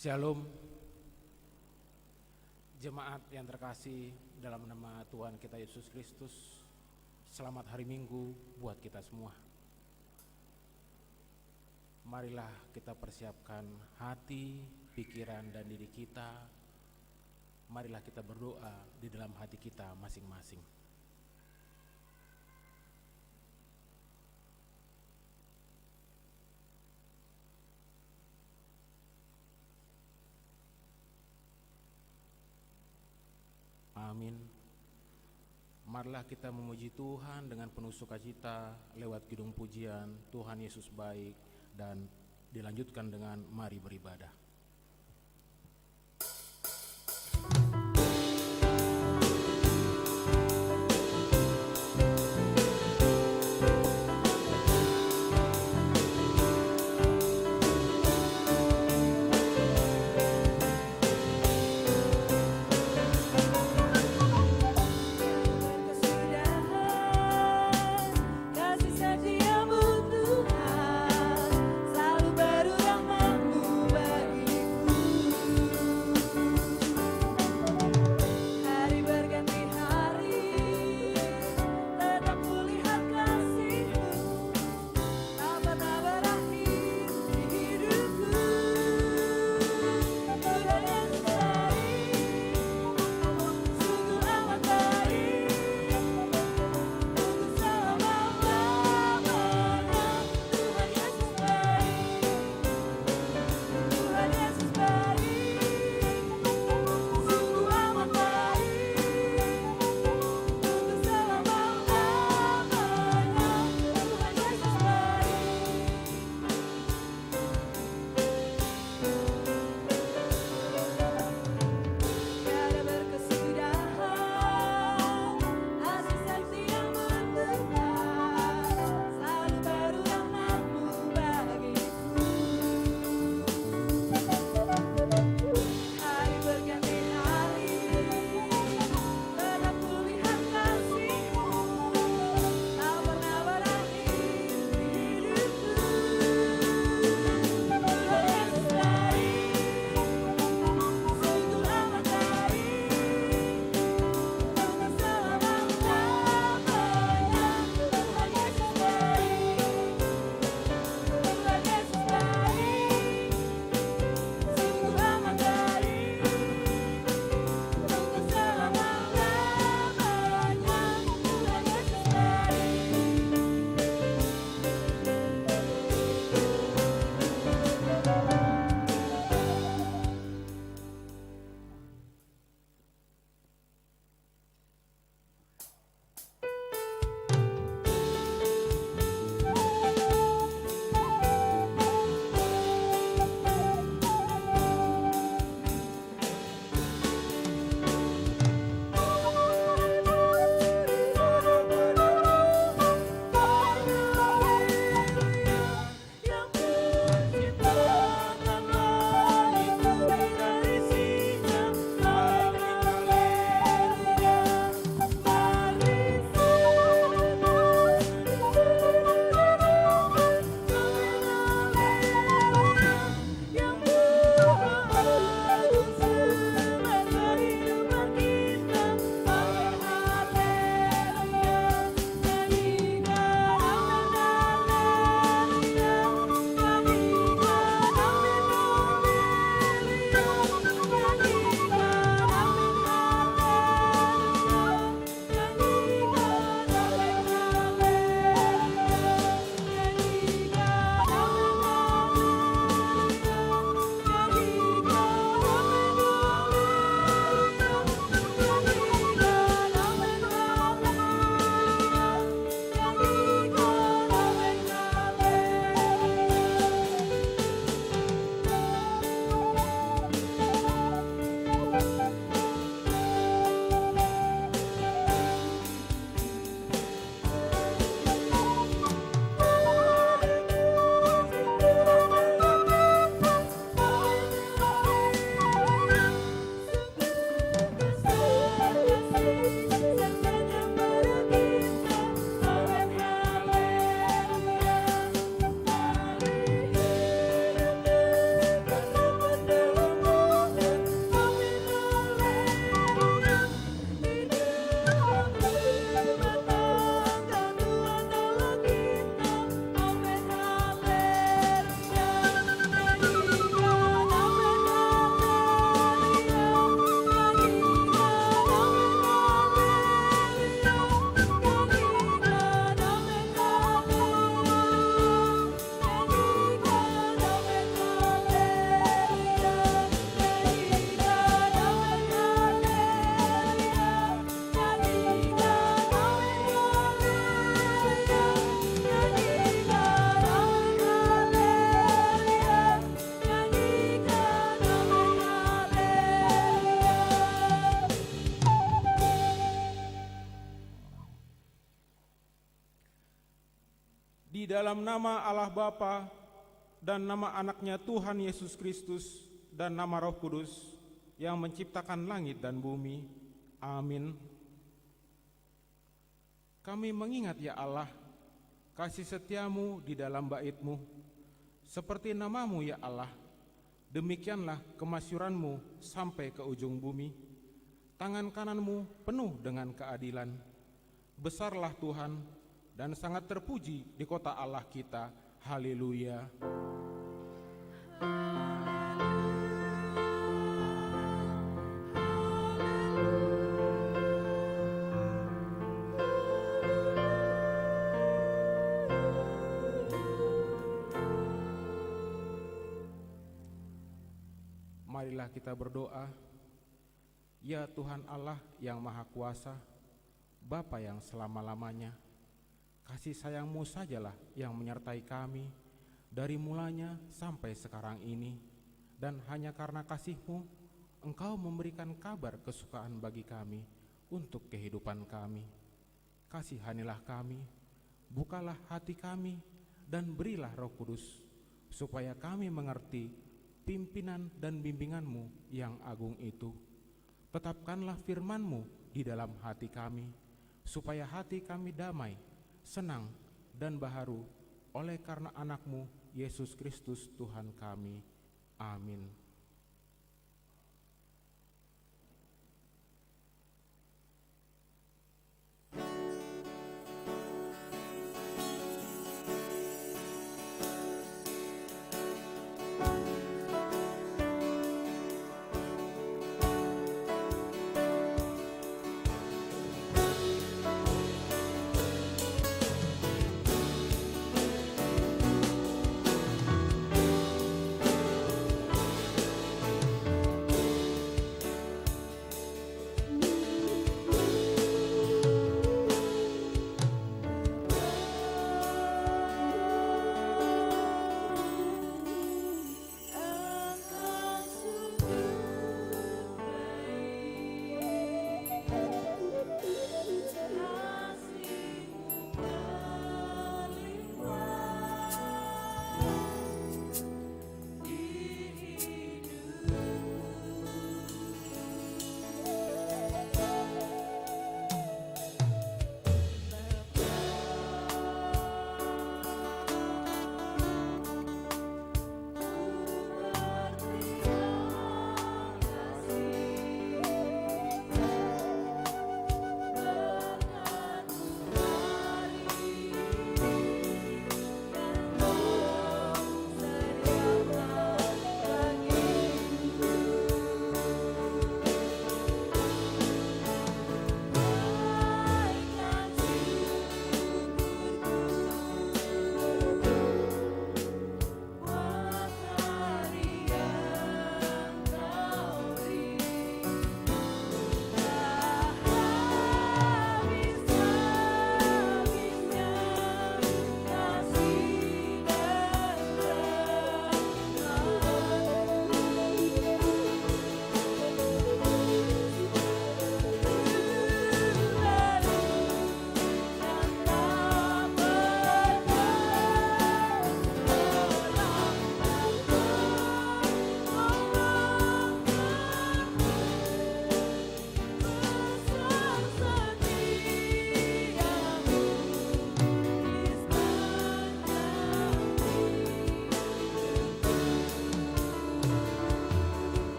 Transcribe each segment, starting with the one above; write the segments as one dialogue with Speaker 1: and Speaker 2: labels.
Speaker 1: Shalom, jemaat yang terkasih dalam nama Tuhan kita Yesus Kristus. Selamat hari Minggu buat kita semua. Marilah kita persiapkan hati, pikiran, dan diri kita. Marilah kita berdoa di dalam hati kita masing-masing. Amin. Marilah kita memuji Tuhan dengan penuh sukacita lewat kidung pujian Tuhan Yesus baik, dan dilanjutkan dengan mari beribadah.
Speaker 2: Selalu berurang rahmat-Mu bagi
Speaker 1: dalam nama Allah Bapa dan nama anaknya Tuhan Yesus Kristus dan nama Roh Kudus yang menciptakan langit dan bumi. Amin. Kami mengingat ya Allah, kasih setiamu di dalam bait-Mu. Seperti namamu ya Allah, demikianlah kemasyuranmu sampai ke ujung bumi. Tangan kananmu penuh dengan keadilan. Besarlah Tuhan dan sangat terpuji di kota Allah kita. Haleluya. Marilah kita berdoa. Ya Tuhan Allah yang Maha Kuasa, Bapa yang selama-lamanya, kasih sayang-Mu sajalah yang menyertai kami dari mulanya sampai sekarang ini. Dan hanya karena kasih-Mu, Engkau memberikan kabar kesukaan bagi kami untuk kehidupan kami. Kasihanilah kami, bukalah hati kami, dan berilah Roh Kudus, supaya kami mengerti pimpinan dan bimbingan-Mu yang agung itu. Tetapkanlah firman-Mu di dalam hati kami, supaya hati kami damai, senang, dan baharu oleh karena anak-Mu, Yesus Kristus Tuhan kami. Amin.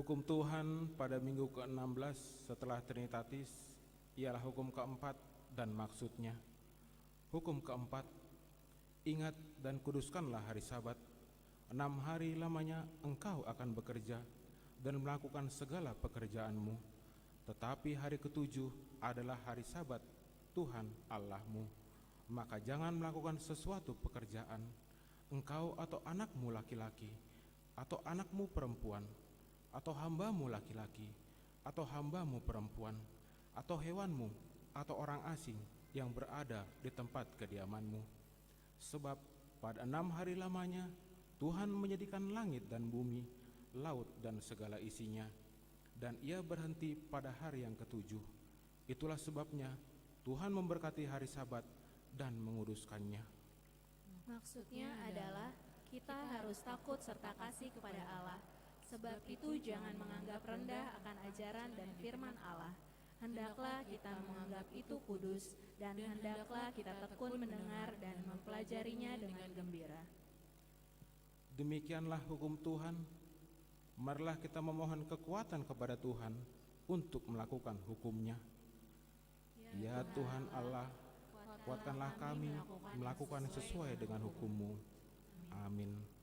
Speaker 1: Hukum Tuhan pada minggu ke-16 setelah Trinitatis ialah hukum keempat dan maksudnya. Hukum keempat, ingat dan kuduskanlah hari Sabat. 6 hari lamanya engkau akan bekerja dan melakukan segala pekerjaanmu. Tetapi hari ketujuh adalah hari Sabat Tuhan Allahmu. Maka jangan melakukan sesuatu pekerjaan, engkau atau anakmu laki-laki, atau anakmu perempuan, atau hambamu laki-laki, atau hambamu perempuan, atau hewanmu, atau orang asing yang berada di tempat kediamanmu. Sebab pada 6 hari lamanya Tuhan menjadikan langit dan bumi, laut dan segala isinya, dan Ia berhenti pada hari yang ketujuh. Itulah sebabnya Tuhan memberkati hari Sabat dan menguduskannya.
Speaker 2: Maksudnya adalah kita harus takut serta kasih kepada Allah. Sebab itu jangan menganggap rendah akan ajaran dan firman Allah. Hendaklah kita menganggap itu kudus, dan hendaklah kita tekun mendengar dan mempelajarinya dengan gembira.
Speaker 1: Demikianlah hukum Tuhan. Marilah kita memohon kekuatan kepada Tuhan untuk melakukan hukum-Nya. Ya Tuhan Allah, kuatkanlah kami melakukan sesuai dengan hukum-Mu. Amin.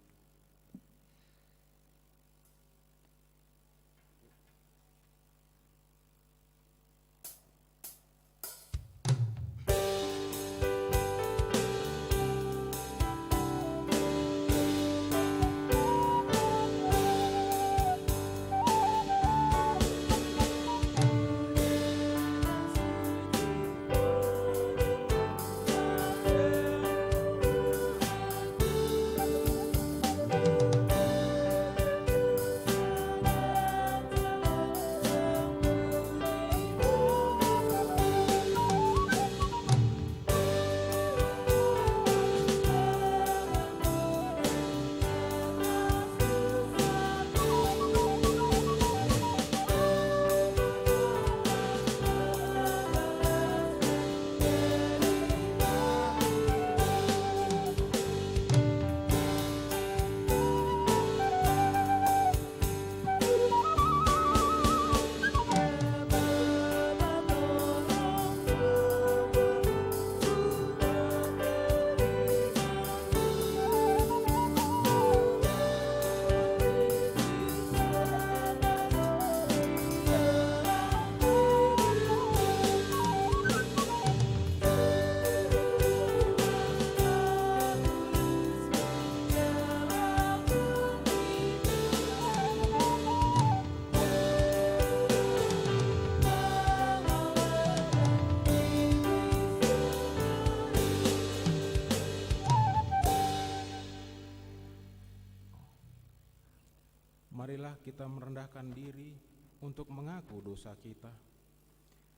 Speaker 1: Marilah kita merendahkan diri untuk mengaku dosa kita.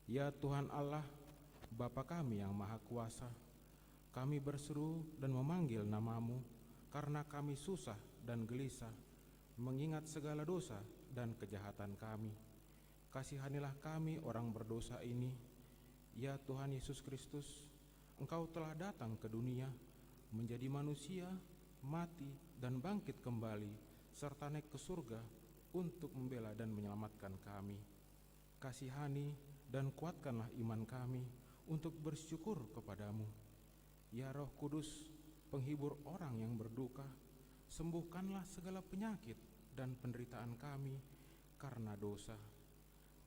Speaker 1: Ya Tuhan Allah, Bapa kami yang Maha Kuasa, kami berseru dan memanggil nama-Mu karena kami susah dan gelisah mengingat segala dosa dan kejahatan kami. Kasihanilah kami orang berdosa ini. Ya Tuhan Yesus Kristus, Engkau telah datang ke dunia, menjadi manusia, mati dan bangkit kembali, serta naik ke surga untuk membela dan menyelamatkan kami. Kasihani dan kuatkanlah iman kami untuk bersyukur kepadamu. Ya Roh Kudus, penghibur orang yang berduka, sembuhkanlah segala penyakit dan penderitaan kami karena dosa.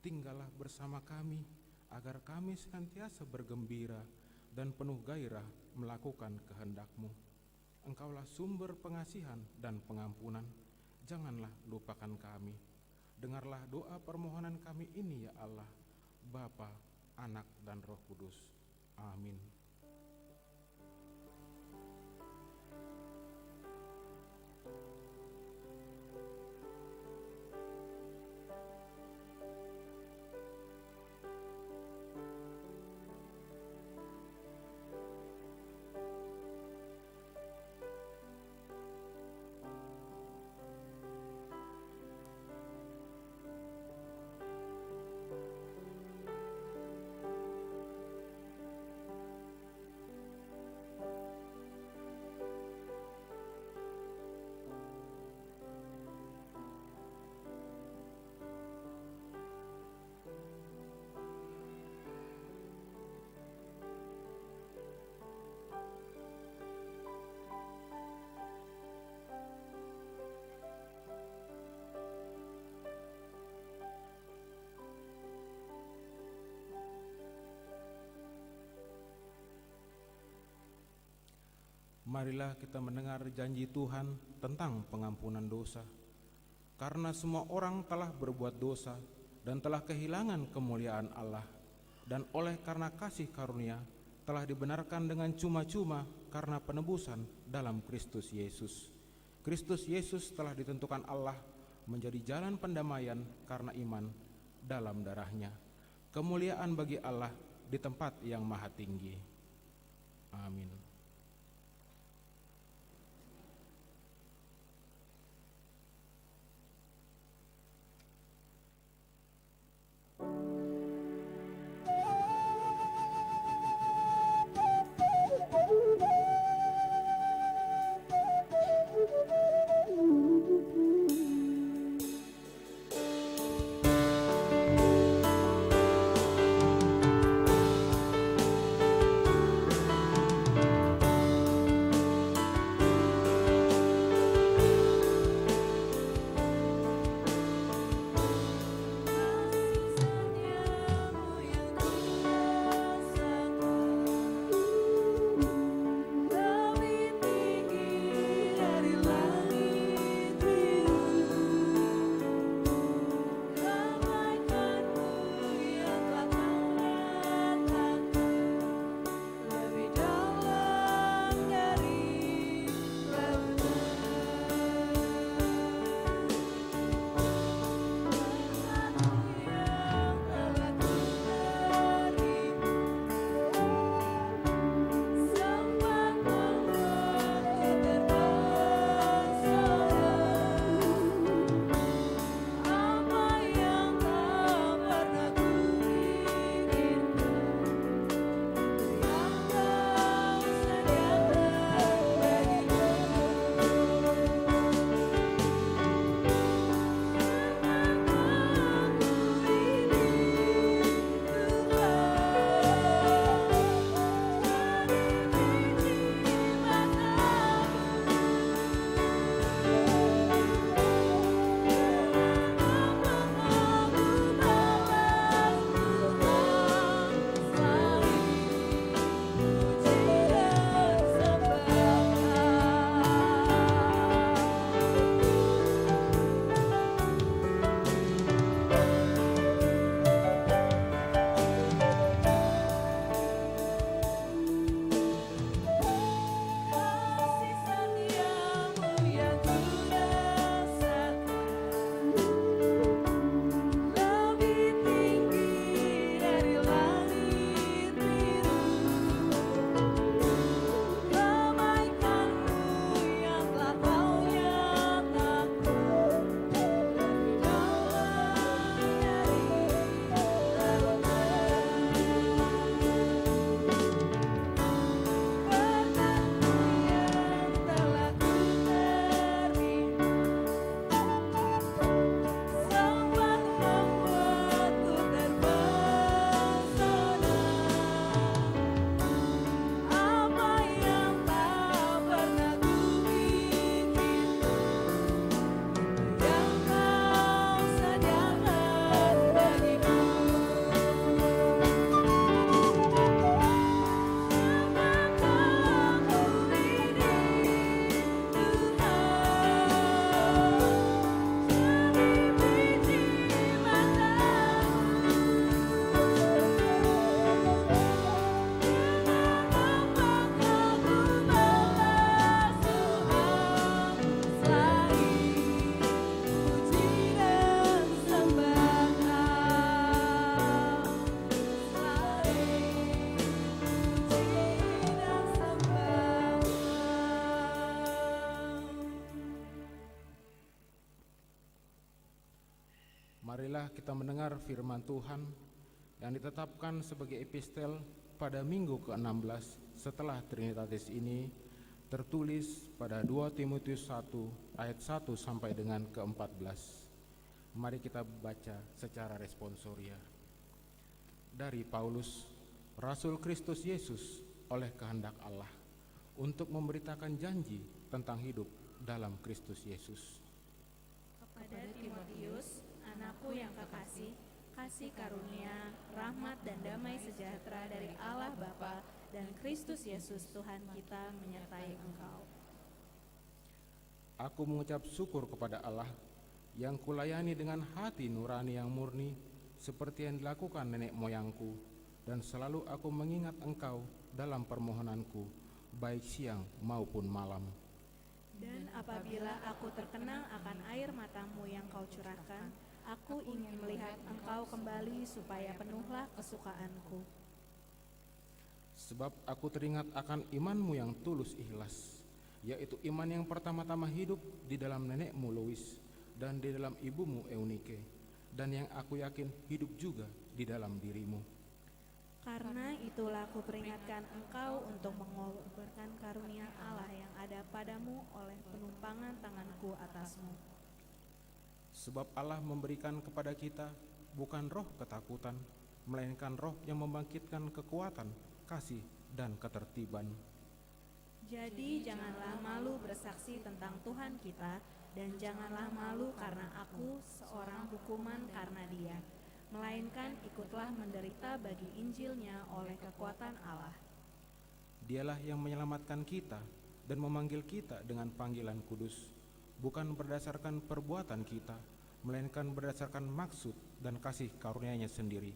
Speaker 1: Tinggallah bersama kami agar kami senantiasa bergembira dan penuh gairah melakukan kehendak-Mu. Engkaulah sumber pengasihan dan pengampunan. Janganlah lupakan kami. Dengarlah doa permohonan kami ini ya Allah, Bapa, Anak, dan Roh Kudus. Amin. Marilah kita mendengar janji Tuhan tentang pengampunan dosa. Karena semua orang telah berbuat dosa dan telah kehilangan kemuliaan Allah, dan oleh karena kasih karunia telah dibenarkan dengan cuma-cuma karena penebusan dalam Kristus Yesus. Kristus Yesus telah ditentukan Allah menjadi jalan pendamaian karena iman dalam darah-Nya. Kemuliaan bagi Allah di tempat yang maha tinggi. Amin. Marilah kita mendengar firman Tuhan yang ditetapkan sebagai epistel pada minggu ke-16 setelah Trinitatis ini, tertulis pada 2 Timotius 1 ayat 1 sampai dengan ke-14. Mari kita baca secara responsoria. Dari Paulus, Rasul Kristus Yesus oleh kehendak Allah, untuk memberitakan janji tentang hidup dalam Kristus Yesus.
Speaker 2: Kepada Timotius, anakku yang kekasih, kasih karunia, rahmat dan damai sejahtera dari Allah Bapa dan Kristus Yesus Tuhan kita menyertai engkau.
Speaker 1: Aku mengucap syukur kepada Allah yang kulayani dengan hati nurani yang murni, seperti yang dilakukan nenek moyangku, dan selalu aku mengingat engkau dalam permohonanku, baik siang maupun malam.
Speaker 2: Dan apabila aku terkenang akan air matamu yang kau curahkan, aku ingin melihat engkau kembali supaya penuhlah kesukaanku.
Speaker 1: Sebab aku teringat akan imanmu yang tulus ikhlas, yaitu iman yang pertama-tama hidup di dalam nenekmu Lois dan di dalam ibumu Eunike, dan yang aku yakin hidup juga di dalam dirimu.
Speaker 2: Karena itulah aku peringatkan engkau untuk mengobarkan karunia Allah yang ada padamu oleh penumpangan tanganku atasmu.
Speaker 1: Sebab Allah memberikan kepada kita bukan roh ketakutan, melainkan roh yang membangkitkan kekuatan, kasih, dan ketertiban.
Speaker 2: Jadi janganlah malu bersaksi tentang Tuhan kita, dan janganlah malu karena aku seorang hukuman karena Dia, melainkan ikutlah menderita bagi Injilnya oleh kekuatan Allah.
Speaker 1: Dialah yang menyelamatkan kita dan memanggil kita dengan panggilan kudus, bukan berdasarkan perbuatan kita, melainkan berdasarkan maksud dan kasih karunia-Nya sendiri,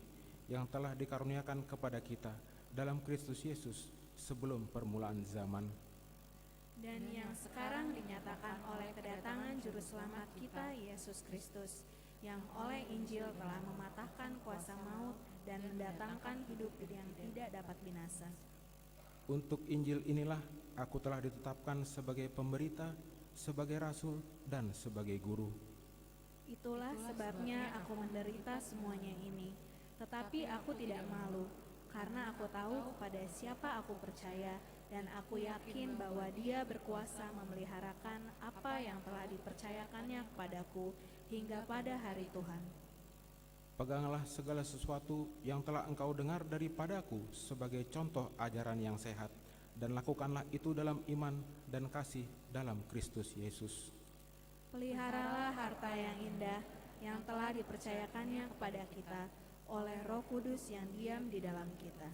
Speaker 1: yang telah dikaruniakan kepada kita dalam Kristus Yesus sebelum permulaan zaman.
Speaker 2: Dan yang sekarang dinyatakan oleh kedatangan Juru Selamat kita, Yesus Kristus, yang oleh Injil telah mematahkan kuasa maut dan mendatangkan hidup yang tidak dapat binasa.
Speaker 1: Untuk Injil inilah aku telah ditetapkan sebagai pemberita, sebagai rasul, dan sebagai guru.
Speaker 2: Itulah sebabnya aku menderita semuanya ini, tetapi aku tidak malu, karena aku tahu kepada siapa aku percaya, dan aku yakin bahwa Dia berkuasa memeliharakan apa yang telah dipercayakannya kepadaku hingga pada hari Tuhan.
Speaker 1: Peganglah segala sesuatu yang telah engkau dengar daripadaku sebagai contoh ajaran yang sehat, dan lakukanlah itu dalam iman dan kasih dalam Kristus Yesus.
Speaker 2: Peliharalah harta yang indah yang telah dipercayakannya kepada kita oleh Roh Kudus yang diam di dalam kita.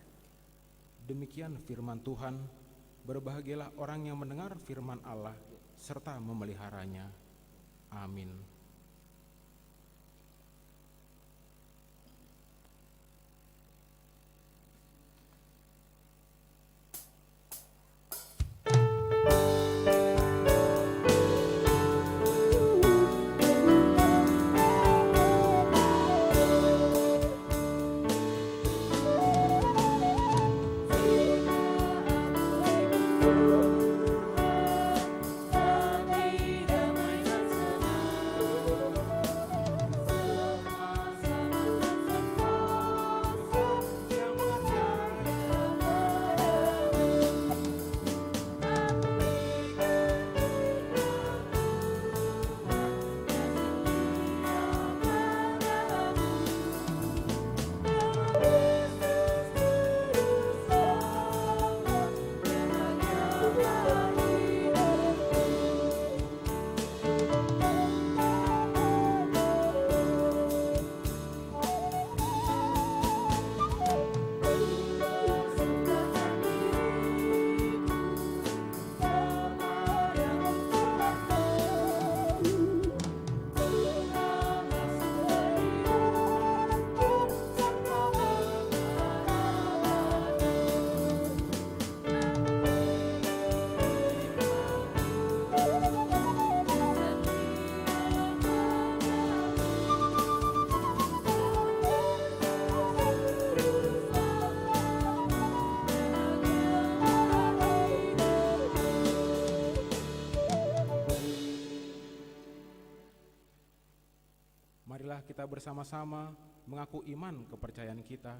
Speaker 1: Demikian firman Tuhan. Berbahagialah orang yang mendengar firman Allah serta memeliharanya. Amin. Marilah kita bersama-sama mengaku iman kepercayaan kita,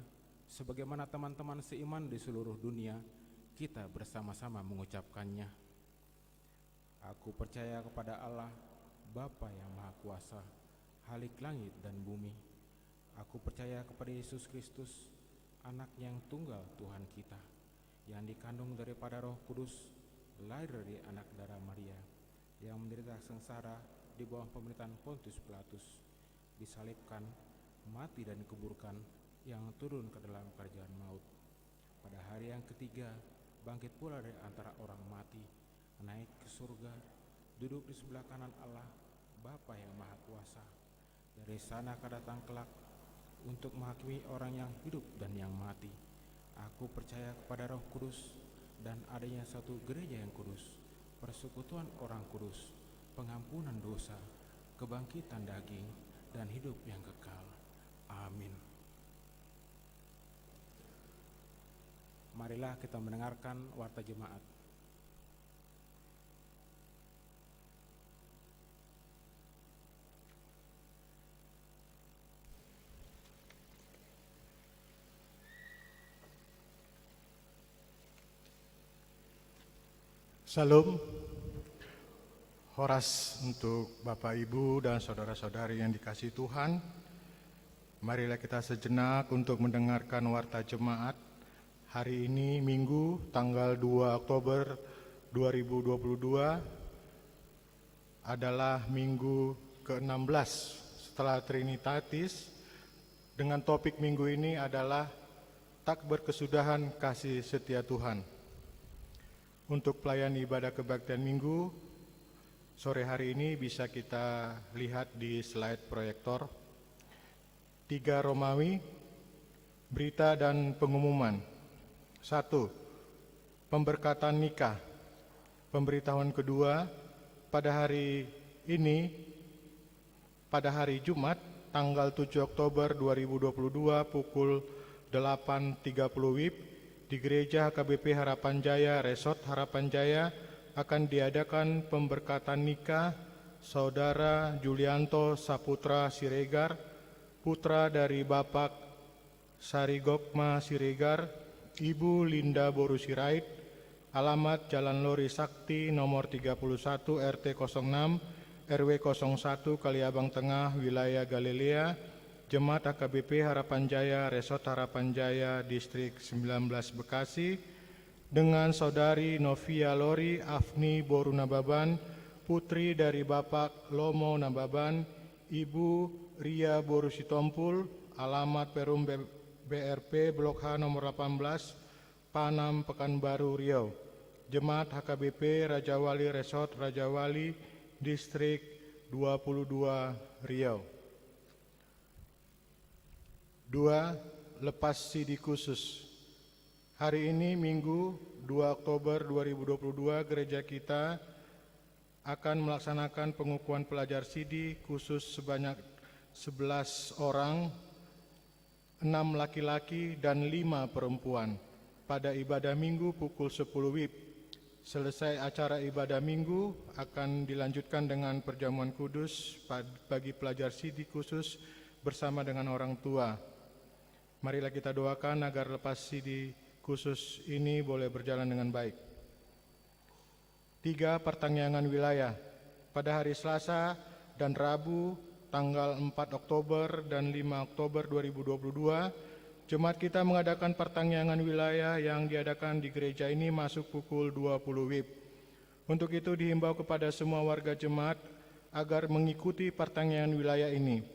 Speaker 1: sebagaimana teman-teman seiman di seluruh dunia, kita bersama-sama mengucapkannya. Aku percaya kepada Allah, Bapa yang Maha Kuasa, Khalik langit dan bumi. Aku percaya kepada Yesus Kristus, Anak yang tunggal Tuhan kita, yang dikandung daripada Roh Kudus, lahir dari anak darah Maria, yang menderita sengsara di bawah pemerintahan Pontius Pilatus, disalibkan, mati dan dikuburkan, yang turun ke dalam kerajaan maut. Pada hari yang ketiga, bangkit pula dari antara orang mati, naik ke surga, duduk di sebelah kanan Allah, Bapa yang Maha Kuasa. Dari sana akan datang kelak untuk menghakimi orang yang hidup dan yang mati. Aku percaya kepada Roh Kudus dan adanya satu gereja yang kudus, persekutuan orang kudus, pengampunan dosa, kebangkitan daging, dan hidup yang kekal. Amin. Marilah kita mendengarkan warta jemaat.
Speaker 3: Salam, horas untuk Bapak, Ibu, dan saudara-saudari yang dikasihi Tuhan. Marilah kita sejenak untuk mendengarkan warta jemaat. Hari ini Minggu tanggal 2 Oktober 2022 adalah Minggu ke-16 setelah Trinitatis. Dengan topik minggu ini adalah tak berkesudahan kasih setia Tuhan. Untuk pelayan ibadah kebaktian minggu, sore hari ini bisa kita lihat di slide proyektor. 3 Romawi, berita dan pengumuman. 1. Pemberkatan nikah. Pemberitahuan kedua, pada hari ini, pada hari Jumat, tanggal 7 Oktober 2022 pukul 8.30 WIB, di Gereja HKBP Harapan Jaya, Resort Harapan Jaya akan diadakan pemberkatan nikah Saudara Julianto Saputra Siregar, putra dari Bapak Sarigokma Siregar, Ibu Linda Boru Sirait, alamat Jalan Lori Sakti nomor 31 RT 06 RW 01 Kaliabang Tengah, wilayah Galilea, Jemaat HKBP Harapan Jaya, Resort Harapan Jaya, Distrik 19 Bekasi, dengan Saudari Novia Lori Afni Boru Nababan, putri dari Bapak Lomo Nababan, Ibu Ria Boru Sitompul, alamat Perum BRP Blok H nomor 18, Panam, Pekanbaru, Riau. Jemaat HKBP Rajawali Resort Rajawali, Distrik 22 Riau. 2. Lepas CD khusus. Hari ini Minggu 2 Oktober 2022 gereja kita akan melaksanakan pengukuhan pelajar CD khusus sebanyak 11 orang, 6 laki-laki dan 5 perempuan pada ibadah Minggu pukul 10 WIB. Selesai acara ibadah Minggu akan dilanjutkan dengan perjamuan kudus bagi pelajar CD khusus bersama dengan orang tua. Marilah kita doakan agar lepas CD khusus ini boleh berjalan dengan baik. 3. Pertanggungan wilayah. Pada hari Selasa dan Rabu tanggal 4 Oktober dan 5 Oktober 2022, jemaat kita mengadakan pertanggungan wilayah yang diadakan di gereja ini masuk pukul 20 WIB. Untuk itu dihimbau kepada semua warga jemaat agar mengikuti pertanggungan wilayah ini.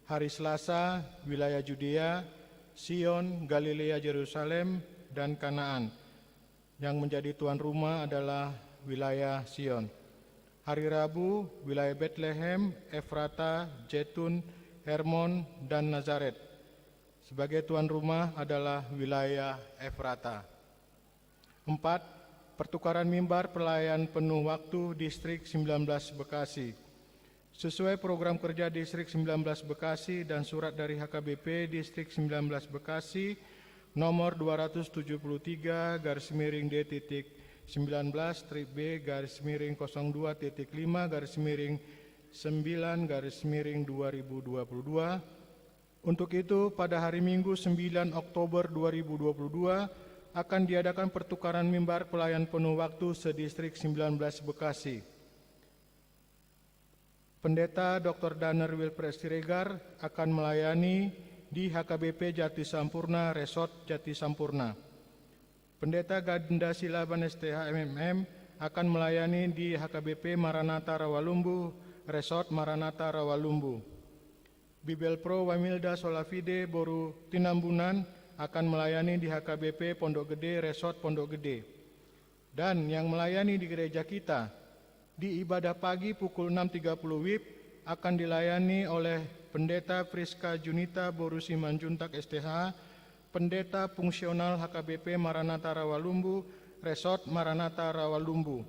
Speaker 3: Hari Selasa, wilayah Judea, Sion, Galilea, Yerusalem, dan Kanaan. Yang menjadi tuan rumah adalah wilayah Sion. Hari Rabu, wilayah Bethlehem, Efrata, Jetun, Hermon, dan Nazaret. Sebagai tuan rumah adalah wilayah Efrata. 4. Pertukaran mimbar pelayan penuh waktu Distrik 19 Bekasi. Sesuai program kerja Distrik 19 Bekasi dan surat dari HKBP Distrik 19 Bekasi nomor 273-D-02.5-9-2022. Untuk itu pada hari Minggu 9 Oktober 2022 akan diadakan pertukaran mimbar pelayan penuh waktu sedistrik 19 Bekasi. Pendeta Dr. Daner Wilfred Siregar akan melayani di HKBP Jati Sampurna, Resort Jati Sampurna. Pendeta Ganda Silaban STH MMM akan melayani di HKBP Maranatha Rawalumbu, Resort Maranatha Rawalumbu. Bibel Pro Wamilda Solafide Boru Tinambunan akan melayani di HKBP Pondok Gede, Resort Pondok Gede. Dan yang melayani di gereja kita, di ibadah pagi pukul 6.30 WIB akan dilayani oleh Pendeta Priska Junita Boru Simanjuntak STH, Pendeta Fungsional HKBP Maranatha Rawalumbu, Resort Maranatha Rawalumbu.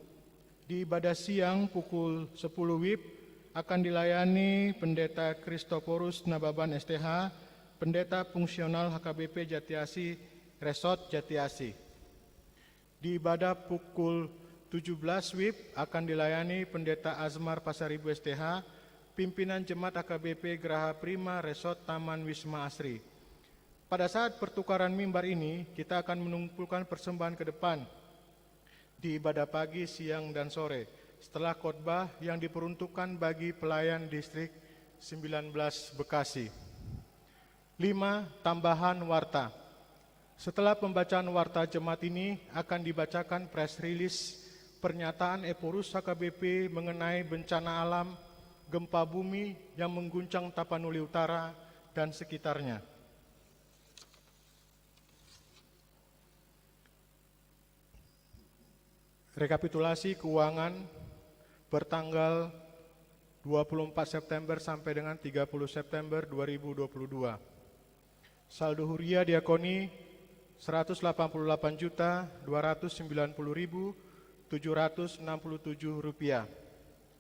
Speaker 3: Di ibadah siang pukul 10 WIB akan dilayani Pendeta Kristoporus Nababan STH, Pendeta Fungsional HKBP Jatiasi, Resort Jatiasi. Di ibadah pukul 17 WIB akan dilayani Pendeta Azmar Pasaribu STH, Pimpinan Jemaat HKBP Graha Prima, Resort Taman Wisma Asri. Pada saat pertukaran mimbar ini, kita akan mengumpulkan persembahan ke depan di ibadah pagi, siang, dan sore, setelah khotbah yang diperuntukkan bagi pelayan distrik 19 Bekasi. 5. Tambahan warta. Setelah pembacaan warta jemaat ini, akan dibacakan press release pernyataan Eporus HKBP mengenai bencana alam, gempa bumi yang mengguncang Tapanuli Utara dan sekitarnya. Rekapitulasi keuangan bertanggal 24 September sampai dengan 30 September 2022. Saldo huria diakoni 188.290.767 rupiah.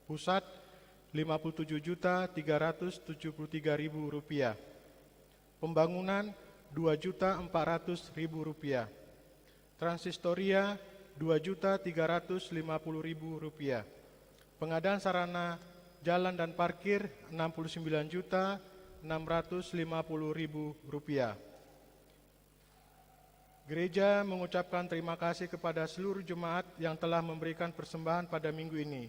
Speaker 3: Pusat 57.373.000 rupiah. Pembangunan 2.400.000 rupiah. Transistoria 2.350.000 rupiah. Pengadaan sarana jalan dan parkir 69.650.000 rupiah. Gereja mengucapkan terima kasih kepada seluruh jemaat yang telah memberikan persembahan pada minggu ini.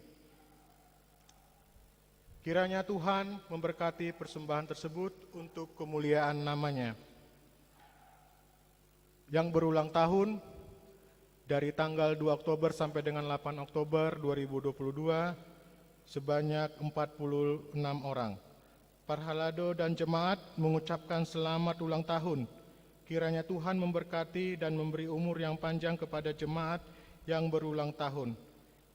Speaker 3: Kiranya Tuhan memberkati persembahan tersebut untuk kemuliaan nama-Nya. Yang berulang tahun dari tanggal 2 Oktober sampai dengan 8 Oktober 2022 sebanyak 46 orang. Parhalado dan jemaat mengucapkan selamat ulang tahun. Kiranya Tuhan memberkati dan memberi umur yang panjang kepada jemaat yang berulang tahun.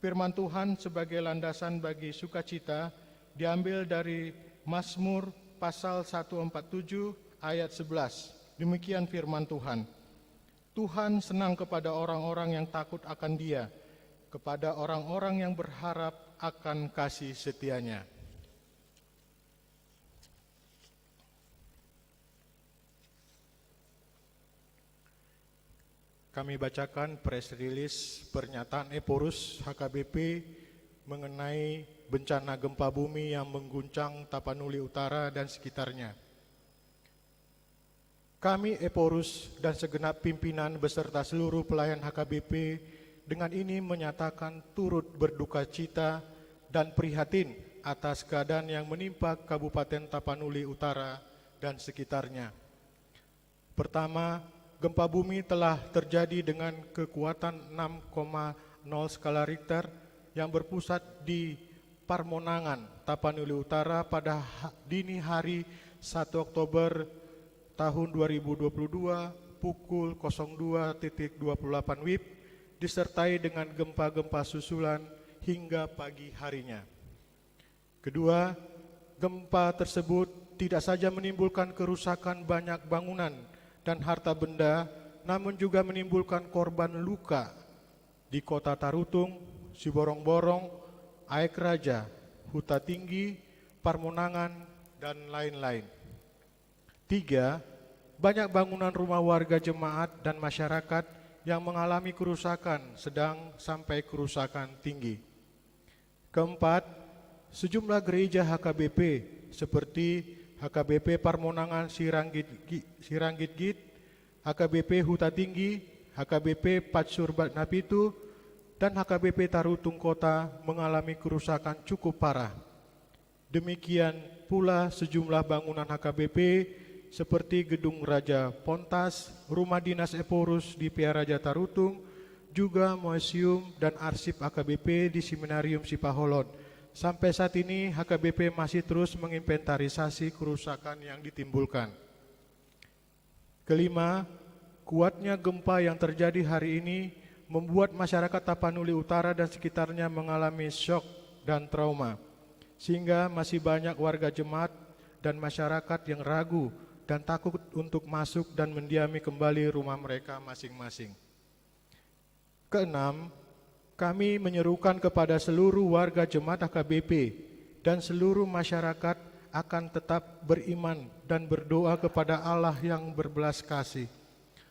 Speaker 3: Firman Tuhan sebagai landasan bagi sukacita diambil dari Mazmur pasal 147 ayat 11. Demikian firman Tuhan. Tuhan senang kepada orang-orang yang takut akan Dia, kepada orang-orang yang berharap akan kasih setia-Nya. Kami bacakan press release pernyataan Eporus HKBP mengenai bencana gempa bumi yang mengguncang Tapanuli Utara dan sekitarnya. Kami Eporus dan segenap pimpinan beserta seluruh pelayan HKBP dengan ini menyatakan turut berduka cita dan prihatin atas keadaan yang menimpa Kabupaten Tapanuli Utara dan sekitarnya. Pertama, gempa bumi telah terjadi dengan kekuatan 6,0 skala Richter yang berpusat di Parmonangan, Tapanuli Utara pada dini hari 1 Oktober tahun 2022 pukul 02.28 WIB disertai dengan gempa-gempa susulan hingga pagi harinya. Kedua, gempa tersebut tidak saja menimbulkan kerusakan banyak bangunan dan harta benda, namun juga menimbulkan korban luka di Kota Tarutung, Siborong-Borong, Aek Raja, Huta Tinggi, Parmonangan, dan lain-lain. 3. Banyak bangunan rumah warga jemaat dan masyarakat yang mengalami kerusakan sedang sampai kerusakan tinggi. Keempat, sejumlah gereja HKBP seperti HKBP Parmonangan Siranggit-Git, HKBP Huta Tinggi, HKBP Patsur Napitu, dan HKBP Tarutung Kota mengalami kerusakan cukup parah. Demikian pula sejumlah bangunan HKBP seperti Gedung Raja Pontas, Rumah Dinas Eporus di Piaraja Tarutung, juga museum dan arsip HKBP di Seminarium Sipaholon. Sampai saat ini HKBP masih terus menginventarisasi kerusakan yang ditimbulkan. Kelima, kuatnya gempa yang terjadi hari ini membuat masyarakat Tapanuli Utara dan sekitarnya mengalami syok dan trauma, sehingga masih banyak warga jemaat dan masyarakat yang ragu dan takut untuk masuk dan mendiami kembali rumah mereka masing-masing. Keenam, kami menyerukan kepada seluruh warga jemaat HKBP dan seluruh masyarakat akan tetap beriman dan berdoa kepada Allah yang berbelas kasih,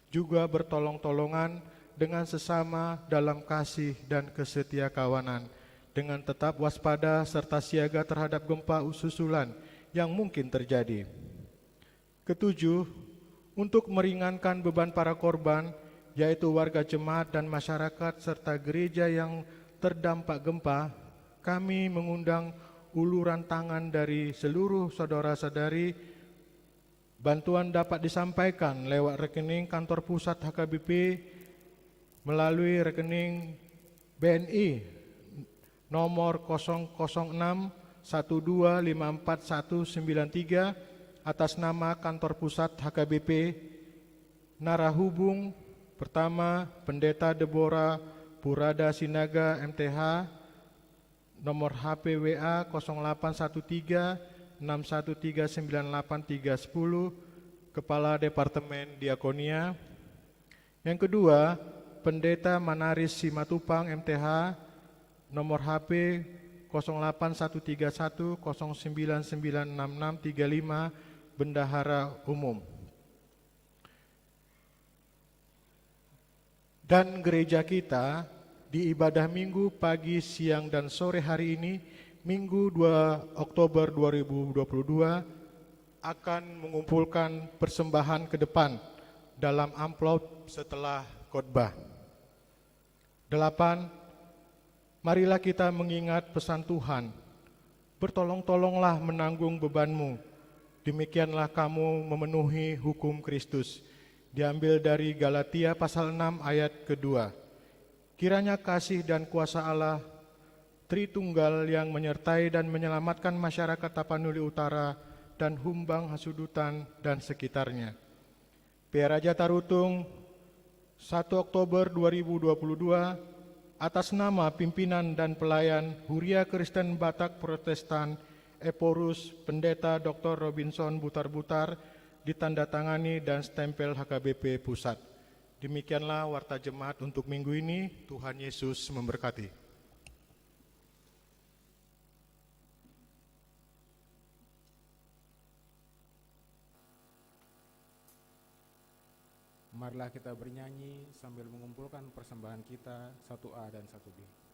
Speaker 3: juga bertolong-tolongan dengan sesama dalam kasih dan kesetia kawanan, dengan tetap waspada serta siaga terhadap gempa susulan yang mungkin terjadi. Ketujuh, untuk meringankan beban para korban, yaitu warga jemaat dan masyarakat serta gereja yang terdampak gempa, kami mengundang uluran tangan dari seluruh saudara-saudari. Bantuan dapat disampaikan lewat rekening kantor pusat HKBP melalui rekening BNI nomor 006 12549193 atas nama kantor pusat HKBP. Narahubung pertama Pendeta Deborah Purada Sinaga MTH, nomor HP WA 0813 6139830, Kepala Departemen Diakonia. Yang kedua, Pendeta Manaris Simatupang MTH, nomor HP 08131 09996635, Bendahara Umum. Dan gereja kita di ibadah minggu pagi, siang, dan sore hari ini, Minggu 2 Oktober 2022, akan mengumpulkan persembahan ke depan dalam amplop setelah khotbah. 8. Marilah kita mengingat pesan Tuhan, bertolong-tolonglah menanggung bebanmu, demikianlah kamu memenuhi hukum Kristus. Diambil dari Galatia pasal 6 ayat kedua. Kiranya kasih dan kuasa Allah Tritunggal yang menyertai dan menyelamatkan masyarakat Tapanuli Utara dan Humbang Hasudutan dan sekitarnya. Raja Tarutung 1 Oktober 2022, atas nama pimpinan dan pelayan Huria Kristen Batak Protestan Eporus Pendeta Dr. Robinson Butar-Butar, ditandatangani dan stempel HKBP Pusat. Demikianlah warta jemaat untuk minggu ini. Tuhan Yesus memberkati.
Speaker 1: Marilah kita bernyanyi sambil mengumpulkan persembahan kita 1A dan 1B.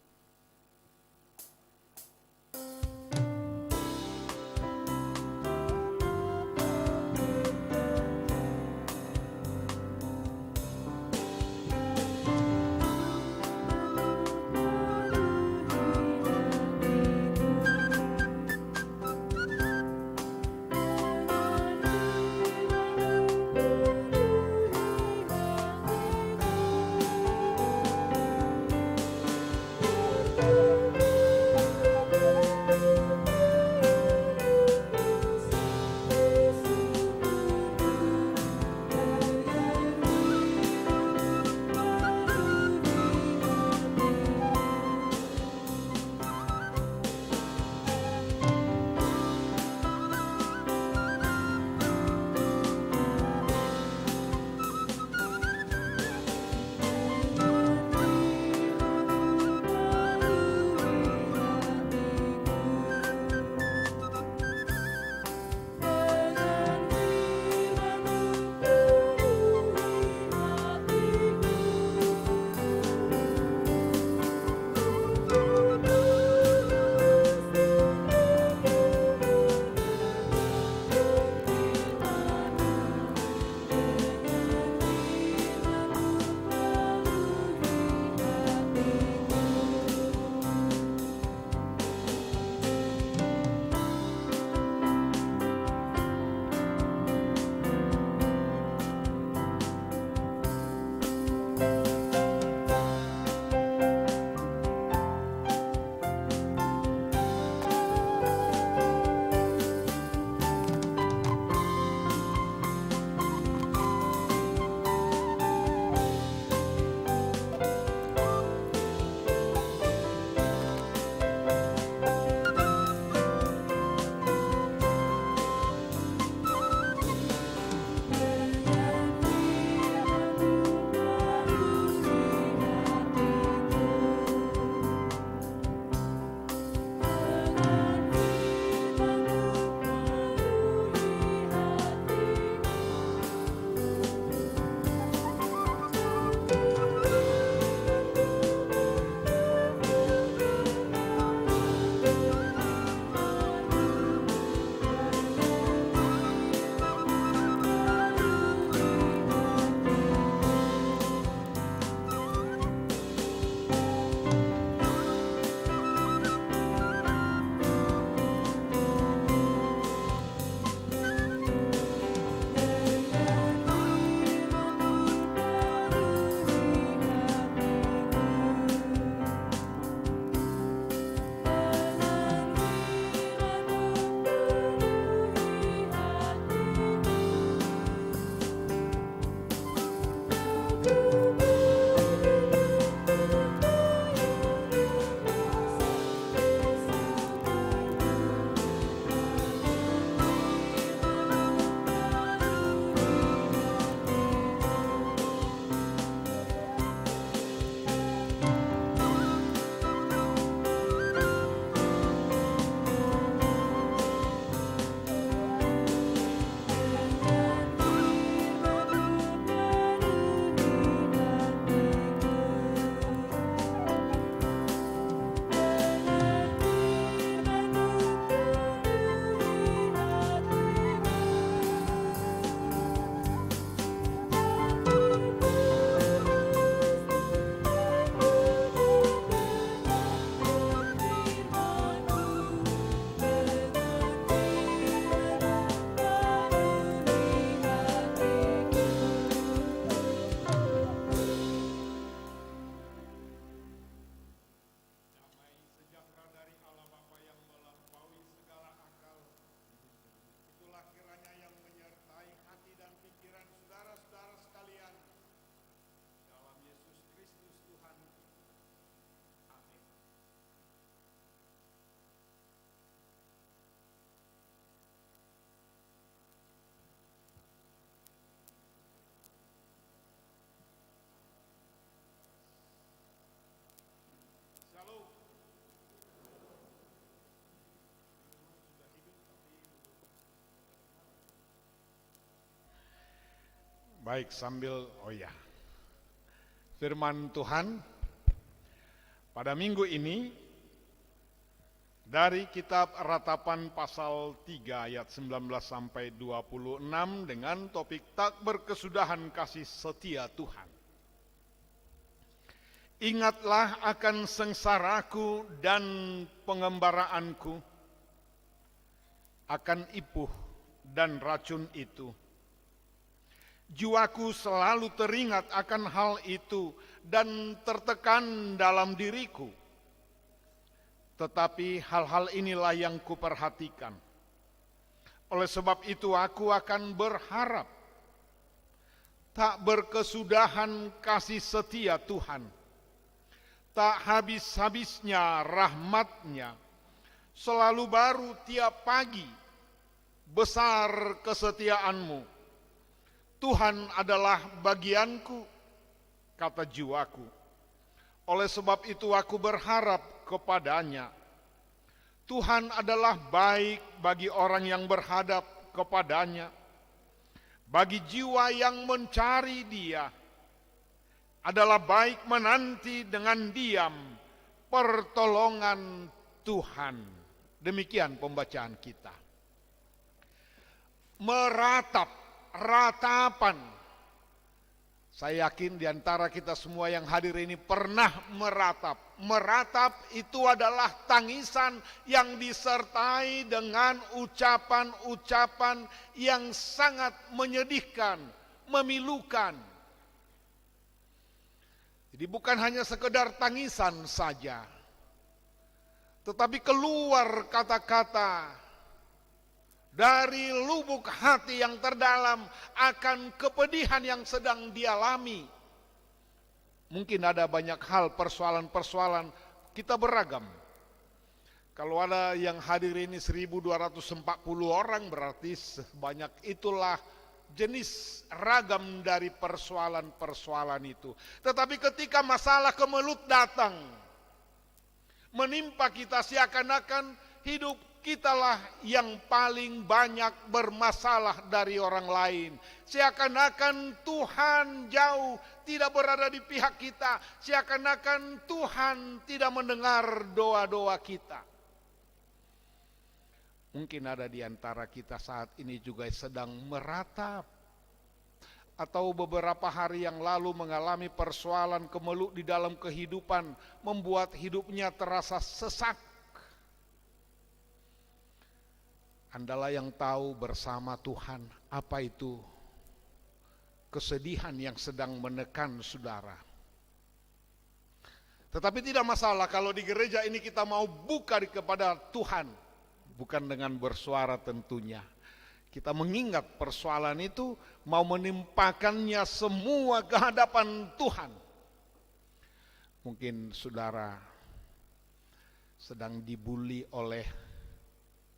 Speaker 4: Baik, sambil firman Tuhan pada minggu ini dari kitab Ratapan pasal 3 ayat 19 sampai 26 dengan topik tak berkesudahan kasih setia Tuhan. Ingatlah akan sengsaraku dan pengembaraanku, akan ipuh dan racun itu. Jiwaku selalu teringat akan hal itu dan tertekan dalam diriku. Tetapi hal-hal inilah yang kuperhatikan. Oleh sebab itu aku akan berharap tak berkesudahan kasih setia Tuhan. Tak habis-habisnya rahmat-Nya, selalu baru tiap pagi, besar kesetiaan-Mu. Tuhan adalah bagianku, kata jiwaku. Oleh sebab itu aku berharap kepada-Nya. Tuhan adalah baik bagi orang yang berhadap kepada-Nya, bagi jiwa yang mencari Dia. Adalah baik menanti dengan diam pertolongan Tuhan. Demikian pembacaan kita. Meratap, ratapan. Saya yakin di antara kita semua yang hadir ini pernah meratap. Meratap itu adalah tangisan yang disertai dengan ucapan-ucapan yang sangat menyedihkan, memilukan. Jadi bukan hanya sekedar tangisan saja, tetapi keluar kata-kata dari lubuk hati yang terdalam akan kepedihan yang sedang dialami. Mungkin ada banyak hal, persoalan-persoalan, kita beragam. Kalau ada yang hadir ini 1240 orang, berarti sebanyak itulah jenis ragam dari persoalan-persoalan itu. Tetapi ketika masalah kemelut datang, menimpa kita, seakan-akan hidup kitalah yang paling banyak bermasalah dari orang lain. Seakan-akan Tuhan jauh, tidak berada di pihak kita. Seakan-akan Tuhan tidak mendengar doa-doa kita. Mungkin ada di antara kita saat ini juga sedang meratap, atau beberapa hari yang lalu mengalami persoalan kemelut di dalam kehidupan, membuat hidupnya terasa sesak. Andalah yang tahu bersama Tuhan apa itu kesedihan yang sedang menekan saudara. Tetapi tidak masalah kalau di gereja ini kita mau buka kepada Tuhan. Bukan dengan bersuara tentunya. Kita mengingat persoalan itu, mau menimpakannya semua ke hadapan Tuhan. Mungkin saudara sedang dibully oleh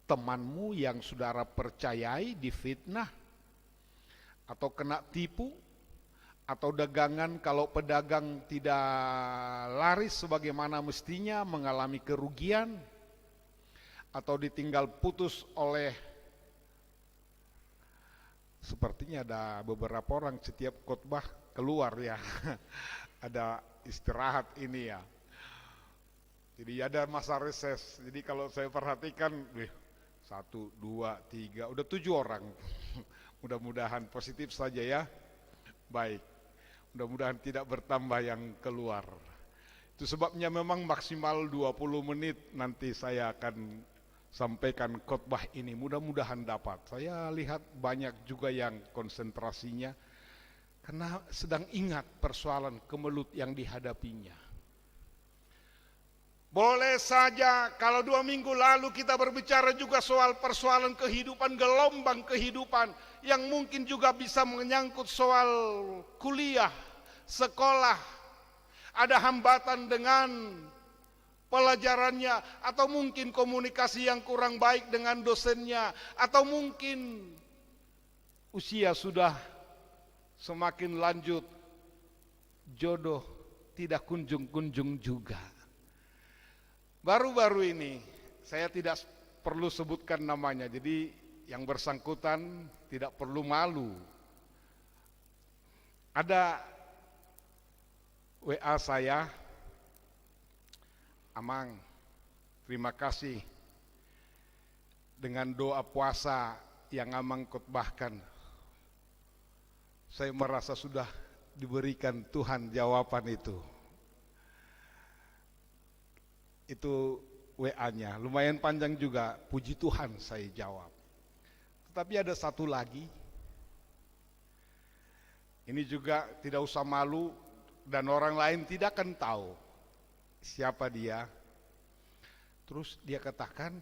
Speaker 4: temanmu yang saudara percayai, difitnah, atau kena tipu, atau dagangan kalau pedagang tidak laris sebagaimana mestinya, mengalami kerugian, atau ditinggal putus oleh, sepertinya ada beberapa orang setiap khotbah keluar ya, ada istirahat ini ya. Jadi ada masa reses. Jadi kalau saya perhatikan, 1, 2, 3, udah 7 orang. Mudah-mudahan positif saja ya. Baik, mudah-mudahan tidak bertambah yang keluar. Itu sebabnya memang maksimal 20 menit nanti saya akan sampaikan khotbah ini, mudah-mudahan dapat. Saya lihat banyak juga yang konsentrasinya karena sedang ingat persoalan kemelut yang dihadapinya. Boleh saja kalau 2 minggu lalu kita berbicara juga soal persoalan kehidupan, gelombang kehidupan yang mungkin juga bisa menyangkut soal kuliah, sekolah, ada hambatan dengan pelajarannya, atau mungkin komunikasi yang kurang baik dengan dosennya, atau mungkin usia sudah semakin lanjut, jodoh tidak kunjung-kunjung juga. Baru-baru ini, saya tidak perlu sebutkan namanya, jadi yang bersangkutan tidak perlu malu Ada WA saya, Amang, terima kasih dengan doa puasa yang Amang khotbahkan. Saya merasa sudah diberikan Tuhan jawaban itu. Itu WA-nya, lumayan panjang juga, puji Tuhan saya jawab. Tetapi ada satu lagi, ini juga tidak usah malu dan orang lain tidak akan tahu siapa dia. Terus dia katakan,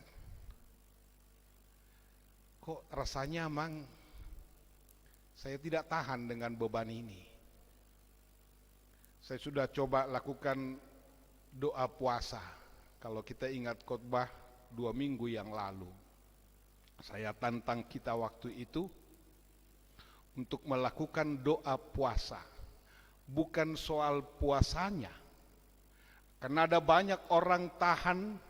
Speaker 4: kok rasanya Mang saya tidak tahan dengan beban ini. Saya sudah coba lakukan doa puasa. Kalau kita ingat khotbah 2 minggu yang lalu, saya tantang kita waktu itu untuk melakukan doa puasa. Bukan soal puasanya, karena ada banyak orang tahan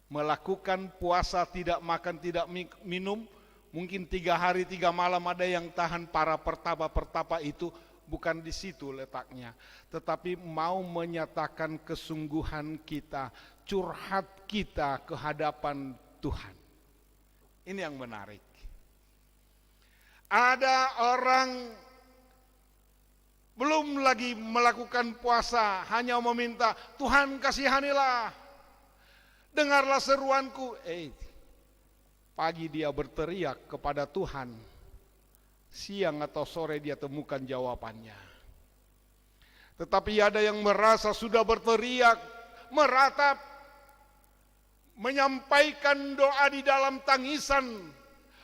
Speaker 4: melakukan puasa, tidak makan, tidak minum, mungkin 3 hari 3 malam, ada yang tahan. Para pertapa-pertapa itu bukan di situ letaknya, tetapi mau menyatakan kesungguhan kita, curhat kita ke hadapan Tuhan. Ini yang menarik. Ada orang belum lagi melakukan puasa, hanya meminta, Tuhan kasihanilah, dengarlah seruanku. Pagi dia berteriak kepada Tuhan, siang atau sore dia temukan jawabannya. Tetapi ada yang merasa sudah berteriak, meratap, menyampaikan doa di dalam tangisan,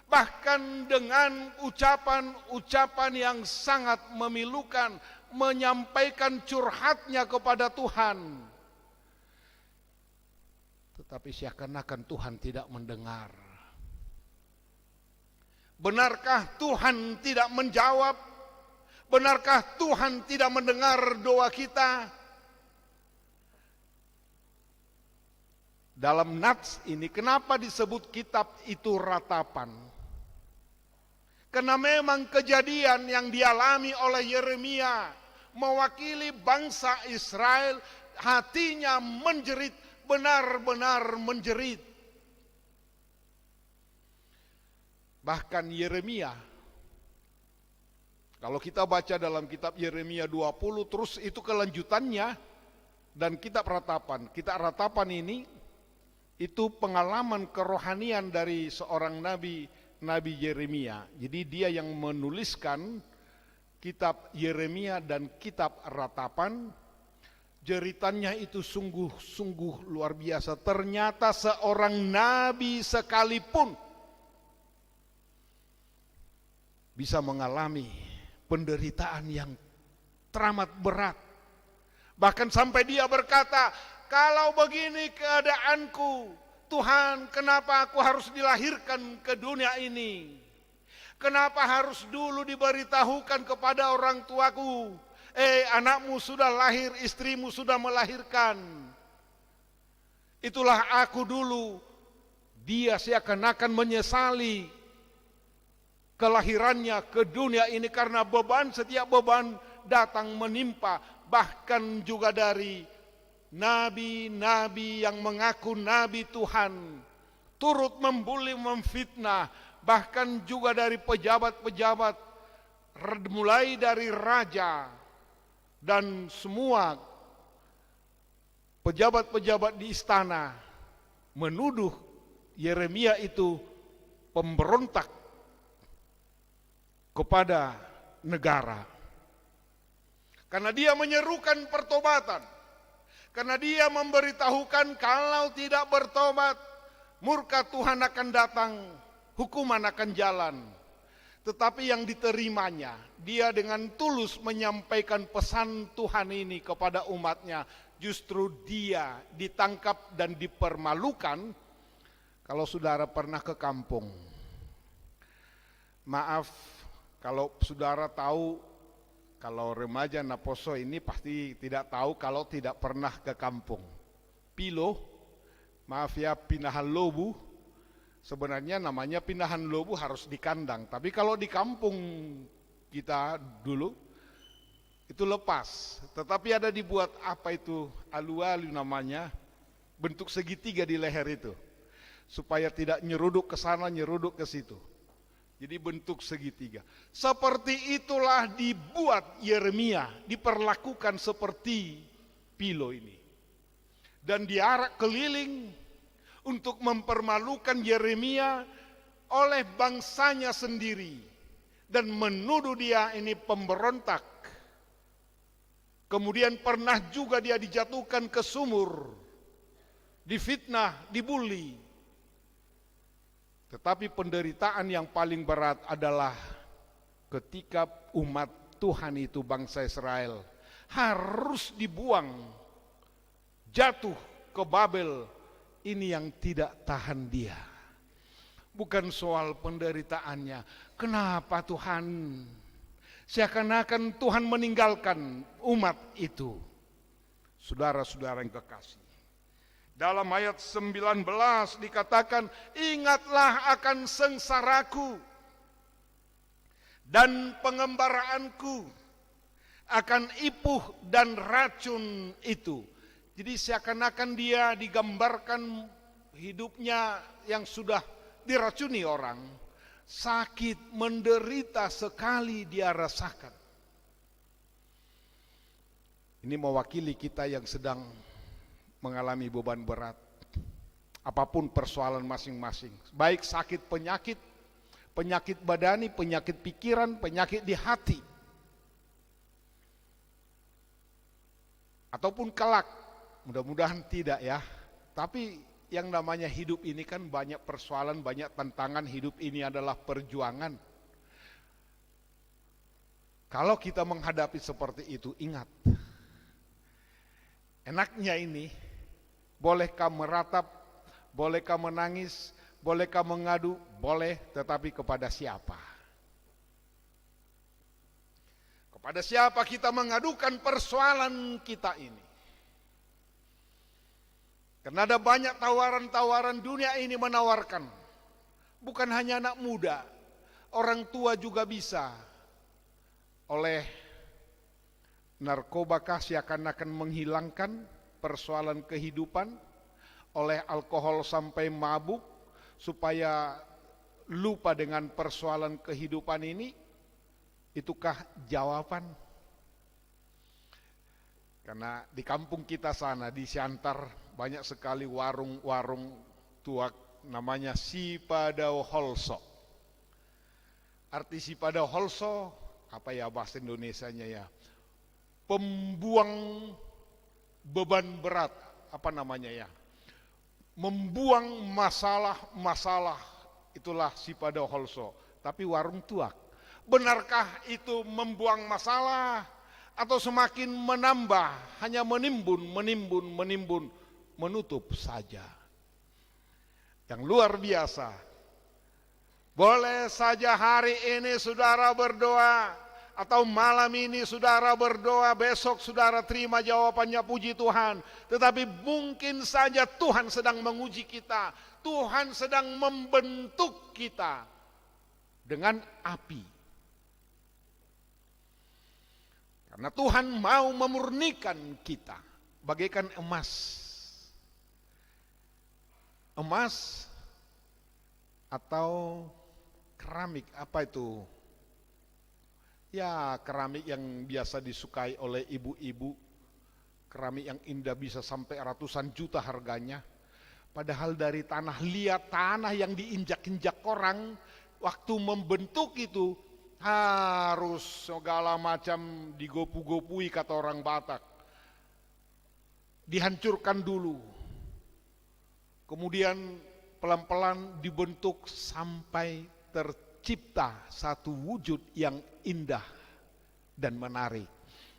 Speaker 4: bahkan dengan ucapan-ucapan yang sangat memilukan, menyampaikan curhatnya kepada Tuhan. Tetapi seakan-akan Tuhan tidak mendengar. Benarkah Tuhan tidak menjawab? Benarkah Tuhan tidak mendengar doa kita? Dalam Nats ini, kenapa disebut kitab itu ratapan? Karena memang kejadian yang dialami oleh Yeremia mewakili bangsa Israel, hatinya menjerit, benar-benar menjerit. Bahkan Yeremia, kalau kita baca dalam kitab Yeremia 20, terus itu kelanjutannya, dan kitab ratapan. Kitab ratapan ini, itu pengalaman kerohanian dari seorang Nabi Yeremia. Jadi dia yang menuliskan kitab Yeremia dan kitab ratapan. Jeritannya itu sungguh-sungguh luar biasa. Ternyata seorang nabi sekalipun bisa mengalami penderitaan yang teramat berat. Bahkan sampai dia berkata, kalau begini keadaanku, Tuhan, kenapa aku harus dilahirkan ke dunia ini? Kenapa harus dulu diberitahukan kepada orang tuaku, anakmu sudah lahir, istrimu sudah melahirkan. Itulah aku dulu. Dia seakan-akan menyesali kelahirannya ke dunia ini karena setiap beban datang menimpa. Bahkan juga dari nabi-nabi yang mengaku nabi Tuhan, turut membuli, memfitnah, bahkan juga dari pejabat-pejabat, mulai dari raja dan semua pejabat-pejabat di istana menuduh Yeremia itu pemberontak kepada negara. Karena dia menyerukan pertobatan, karena dia memberitahukan kalau tidak bertobat, murka Tuhan akan datang, hukuman akan jalan. Tetapi yang diterimanya, dia dengan tulus menyampaikan pesan Tuhan ini kepada umatnya. Justru dia ditangkap dan dipermalukan. Kalau saudara pernah ke kampung, maaf kalau saudara tahu, kalau remaja Naposo ini pasti tidak tahu kalau tidak pernah ke kampung. Pilo, maaf ya, pinahan lobu, sebenarnya namanya pinahan lobu harus di kandang. Tapi kalau di kampung kita dulu, itu lepas, tetapi ada dibuat apa itu alu-alu namanya, bentuk segitiga di leher itu, supaya tidak nyeruduk ke sana, nyeruduk ke situ. Jadi bentuk segitiga. Seperti itulah dibuat Yeremia, diperlakukan seperti pilo ini. Dan diarak keliling untuk mempermalukan Yeremia oleh bangsanya sendiri dan menuduh dia ini pemberontak. Kemudian pernah juga dia dijatuhkan ke sumur, difitnah, dibully. Tetapi penderitaan yang paling berat adalah ketika umat Tuhan itu, bangsa Israel, harus dibuang, jatuh ke Babel. Ini yang tidak tahan dia. Bukan soal penderitaannya. Kenapa Tuhan? Seakan-akan Tuhan meninggalkan umat itu. Saudara-saudara yang kekasih, dalam ayat 19 dikatakan, ingatlah akan sengsaraku dan pengembaraanku, akan ipuh dan racun itu. Jadi seakan-akan dia digambarkan hidupnya yang sudah diracuni orang. Sakit, menderita sekali dia rasakan. Ini mewakili kita yang sedang mengalami beban berat. Apapun persoalan masing-masing. Baik sakit penyakit, penyakit badani, penyakit pikiran, penyakit di hati. Ataupun kelak, mudah-mudahan tidak ya. Tapi yang namanya hidup ini kan banyak persoalan, banyak tantangan. Hidup ini adalah perjuangan. Kalau kita menghadapi seperti itu, ingat. Enaknya ini, bolehkah meratap, bolehkah menangis, bolehkah mengadu, boleh, tetapi kepada siapa? Kepada siapa kita mengadukan persoalan kita ini? Karena ada banyak tawaran-tawaran dunia ini menawarkan. Bukan hanya anak muda, orang tua juga bisa. Oleh narkoba seakan-akan menghilangkan persoalan kehidupan, oleh alkohol sampai mabuk, supaya lupa dengan persoalan kehidupan ini. Itukah jawaban? Karena di kampung kita sana, di Siantar, banyak sekali warung-warung tuak namanya Sipadao Holso. Arti Sipadao Holso, apa ya bahasa Indonesianya ya? Pembuang beban berat, apa namanya ya? Membuang masalah-masalah, itulah Sipadao Holso. Tapi warung tuak, benarkah itu membuang masalah? Atau semakin menambah, hanya menimbun, menutup saja. Yang luar biasa. Boleh saja hari ini saudara berdoa, atau malam ini saudara berdoa, besok saudara terima jawabannya, puji Tuhan. Tetapi mungkin saja Tuhan sedang menguji kita, Tuhan sedang membentuk kita dengan api. Karena Tuhan mau memurnikan kita bagaikan emas. Emas atau keramik, apa itu? Ya, keramik yang biasa disukai oleh ibu-ibu. Keramik yang indah bisa sampai ratusan juta harganya. Padahal dari tanah liat, tanah yang diinjak-injak orang, waktu membentuk itu harus segala macam digopu-gopui, kata orang Batak. Dihancurkan dulu. Kemudian pelan-pelan dibentuk sampai tercipta satu wujud yang indah dan menarik,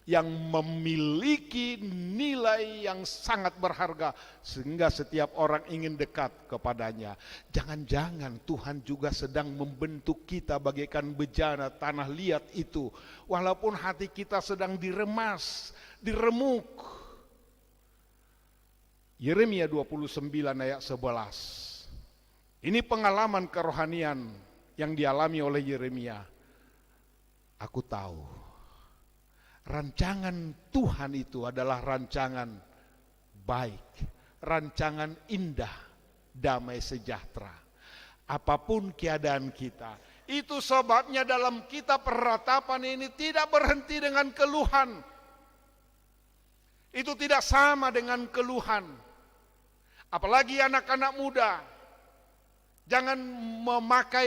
Speaker 4: yang memiliki nilai yang sangat berharga sehingga setiap orang ingin dekat kepadanya. Jangan-jangan Tuhan juga sedang membentuk kita bagaikan bejana tanah liat itu, walaupun hati kita sedang diremas, diremuk. Yeremia 29 ayat 11. Ini pengalaman kerohanian yang dialami oleh Yeremia. Aku tahu rancangan Tuhan itu adalah rancangan baik, rancangan indah, damai sejahtera. Apapun keadaan kita, itu sebabnya dalam kitab Ratapan ini tidak berhenti dengan keluhan. Itu tidak sama dengan keluhan. Apalagi anak-anak muda, jangan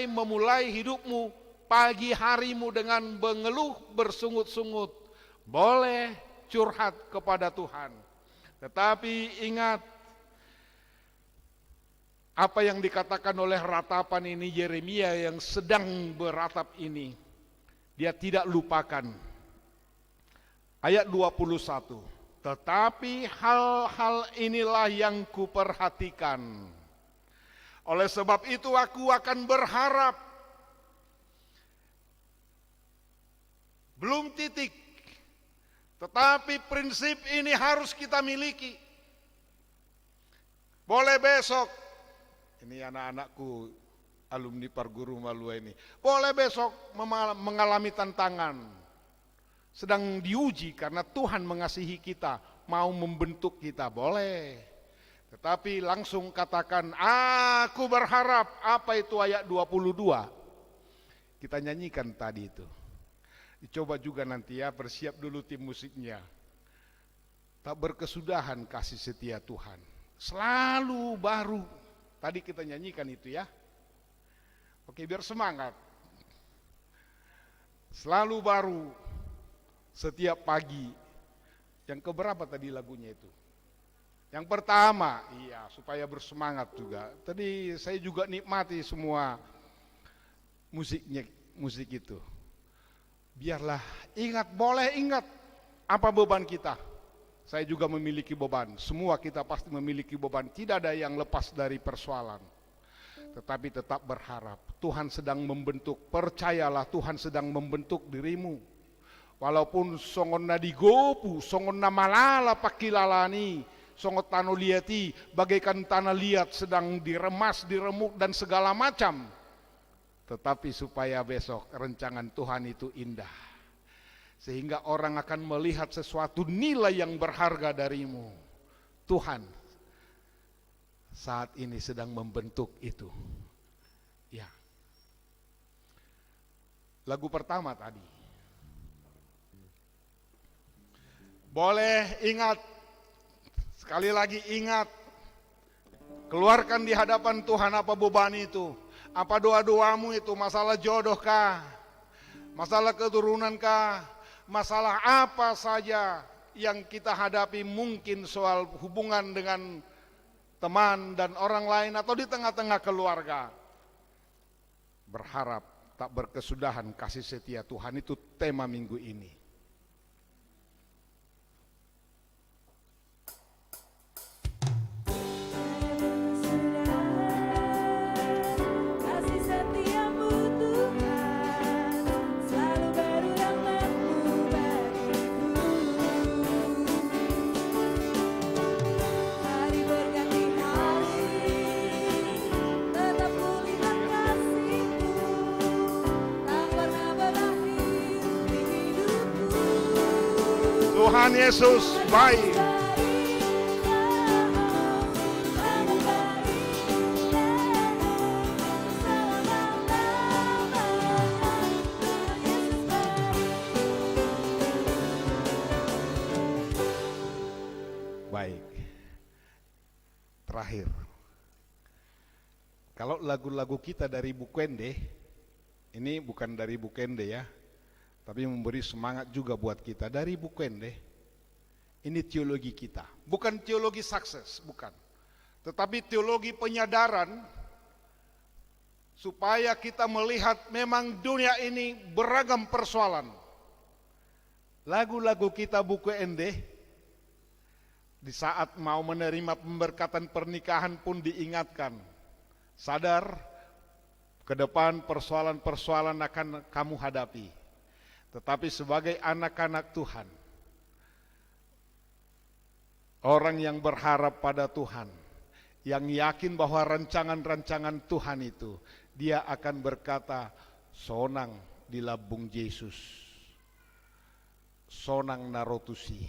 Speaker 4: memulai hidupmu, pagi harimu dengan mengeluh bersungut-sungut. Boleh curhat kepada Tuhan, tetapi ingat apa yang dikatakan oleh ratapan ini, Yeremia yang sedang beratap ini, dia tidak lupakan. Ayat 21, tetapi hal-hal inilah yang kuperhatikan. Oleh sebab itu aku akan berharap. Belum titik. Tetapi prinsip ini harus kita miliki. Boleh besok, ini anak-anakku alumni Parguru Malua ini, boleh besok mengalami tantangan, sedang diuji karena Tuhan mengasihi kita, mau membentuk kita, boleh. Tetapi langsung katakan, aku berharap. Apa itu ayat 22? Kita nyanyikan tadi itu. Dicoba juga nanti ya, bersiap dulu tim musiknya. Tak berkesudahan kasih setia Tuhan, selalu baru. Tadi kita nyanyikan itu ya. Oke, biar semangat. Selalu baru, setiap pagi. Yang keberapa tadi lagunya itu? Yang pertama, iya, supaya bersemangat juga. Tadi saya juga nikmati semua musik itu. Biarlah ingat, boleh ingat apa beban kita. Saya juga memiliki beban, semua kita pasti memiliki beban. Tidak ada yang lepas dari persoalan. Tetapi tetap berharap, Tuhan sedang membentuk. Percayalah, Tuhan sedang membentuk dirimu. Walaupun songon nadigopu, songon namalala pakilalani, songot tanah liati, bagaikan tanah liat sedang diremas, diremuk dan segala macam. Tetapi supaya besok rencangan Tuhan itu indah, sehingga orang akan melihat sesuatu nilai yang berharga darimu. Tuhan saat ini sedang membentuk itu. Ya. Lagu pertama tadi. Boleh ingat, sekali lagi ingat, keluarkan di hadapan Tuhan apa beban itu. Apa doa-doamu itu, masalah jodoh kah? Masalah keturunan kah? Masalah apa saja yang kita hadapi, mungkin soal hubungan dengan teman dan orang lain atau di tengah-tengah keluarga. Berharap tak berkesudahan kasih setia Tuhan, itu tema minggu ini. Tuhan Yesus baik. Baik. Terakhir, kalau lagu-lagu kita dari Bukende, ini bukan dari Bukende ya, tapi memberi semangat juga buat kita dari Bukende. Ini teologi kita, bukan teologi sukses, bukan, tetapi teologi penyadaran, supaya kita melihat memang dunia ini beragam persoalan. Lagu-lagu kita Bukende, di saat mau menerima pemberkatan pernikahan pun diingatkan, sadar ke depan persoalan-persoalan akan kamu hadapi. Tetapi sebagai anak-anak Tuhan, orang yang berharap pada Tuhan, yang yakin bahwa rancangan-rancangan Tuhan itu, dia akan berkata, sonang di labung Yesus. sonang narotusi.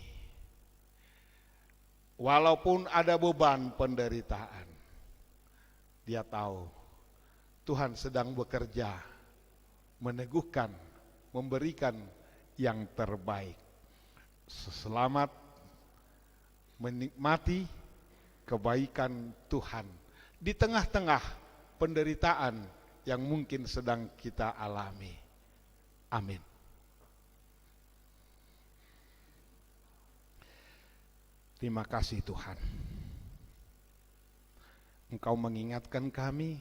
Speaker 4: Walaupun ada beban penderitaan, dia tahu Tuhan sedang bekerja, meneguhkan, memberikan yang terbaik. Selamat menikmati kebaikan Tuhan di tengah-tengah penderitaan yang mungkin sedang kita alami. Amin. Terima kasih Tuhan. Engkau mengingatkan kami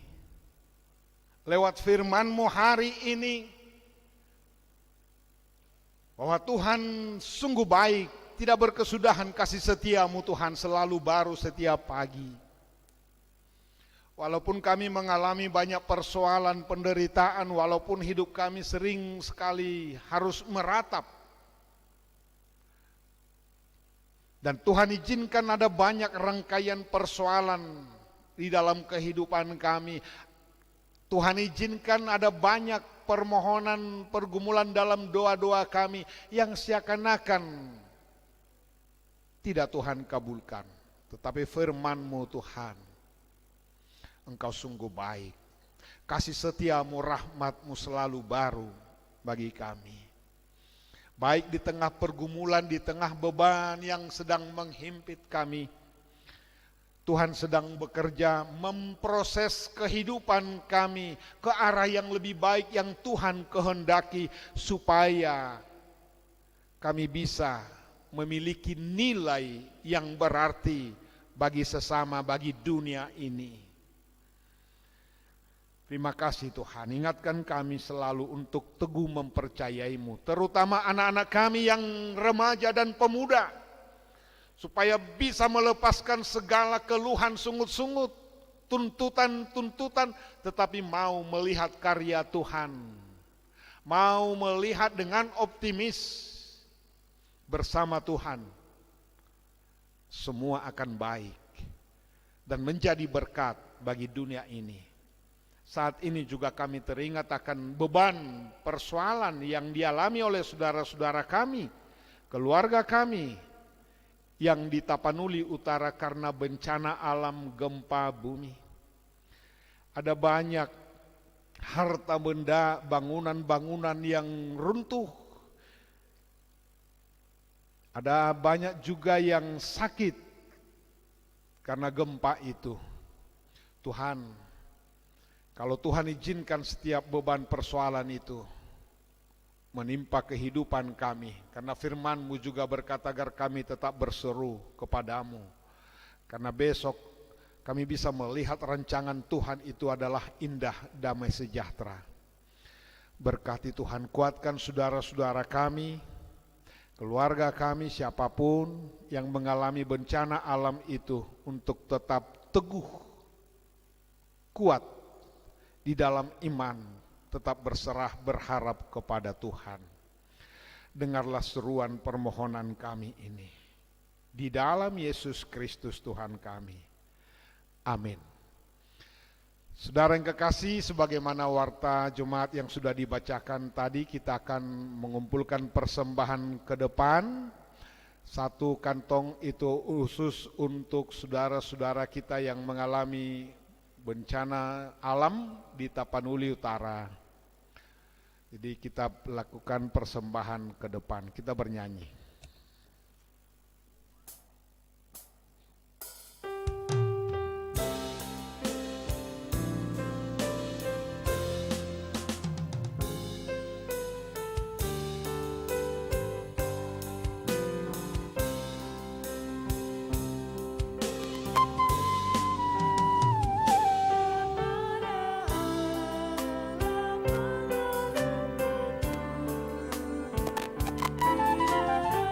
Speaker 4: lewat firman-Mu hari ini bahwa Tuhan sungguh baik, tidak berkesudahan kasih setia-Mu Tuhan selalu baru setiap pagi. Walaupun kami mengalami banyak persoalan, penderitaan, walaupun hidup kami sering sekali harus meratap, dan Tuhan izinkan ada banyak rangkaian persoalan di dalam kehidupan kami. Tuhan izinkan ada banyak permohonan, pergumulan dalam doa-doa kami yang seakan-akan tidak Tuhan kabulkan. Tetapi firman-Mu Tuhan, Engkau sungguh baik. Kasih setia-Mu, rahmat-Mu selalu baru bagi kami. Baik di tengah pergumulan, di tengah beban yang sedang menghimpit kami, Tuhan sedang bekerja memproses kehidupan kami ke arah yang lebih baik yang Tuhan kehendaki, supaya kami bisa memiliki nilai yang berarti bagi sesama, bagi dunia ini. Terima kasih Tuhan, ingatkan kami selalu untuk teguh mempercayai-Mu, terutama anak-anak kami yang remaja dan pemuda, supaya bisa melepaskan segala keluhan sungut-sungut, tuntutan-tuntutan, tetapi mau melihat karya Tuhan, mau melihat dengan optimis bersama Tuhan. Semua akan baik dan menjadi berkat bagi dunia ini. Saat ini juga kami teringat akan beban persoalan yang dialami oleh saudara-saudara kami, keluarga kami yang di Tapanuli Utara karena bencana alam gempa bumi. Ada banyak harta benda, bangunan-bangunan yang runtuh. Ada banyak juga yang sakit karena gempa itu. Tuhan, kalau Tuhan izinkan setiap beban persoalan itu menimpa kehidupan kami, karena firman-Mu juga berkata agar kami tetap berseru kepadamu, karena besok kami bisa melihat rancangan Tuhan itu adalah indah, damai sejahtera. Berkati Tuhan, kuatkan saudara-saudara kami, keluarga kami, siapapun yang mengalami bencana alam itu, untuk tetap teguh, kuat di dalam iman, tetap berserah berharap kepada Tuhan. Dengarlah seruan permohonan kami ini, di dalam Yesus Kristus Tuhan kami. Amin. Saudara yang kekasih, sebagaimana warta Jumat yang sudah dibacakan tadi, kita akan mengumpulkan persembahan ke depan. Satu kantong itu khusus untuk saudara-saudara kita yang mengalami bencana alam di Tapanuli Utara. Jadi kita lakukan persembahan ke depan, kita bernyanyi.
Speaker 2: Kepada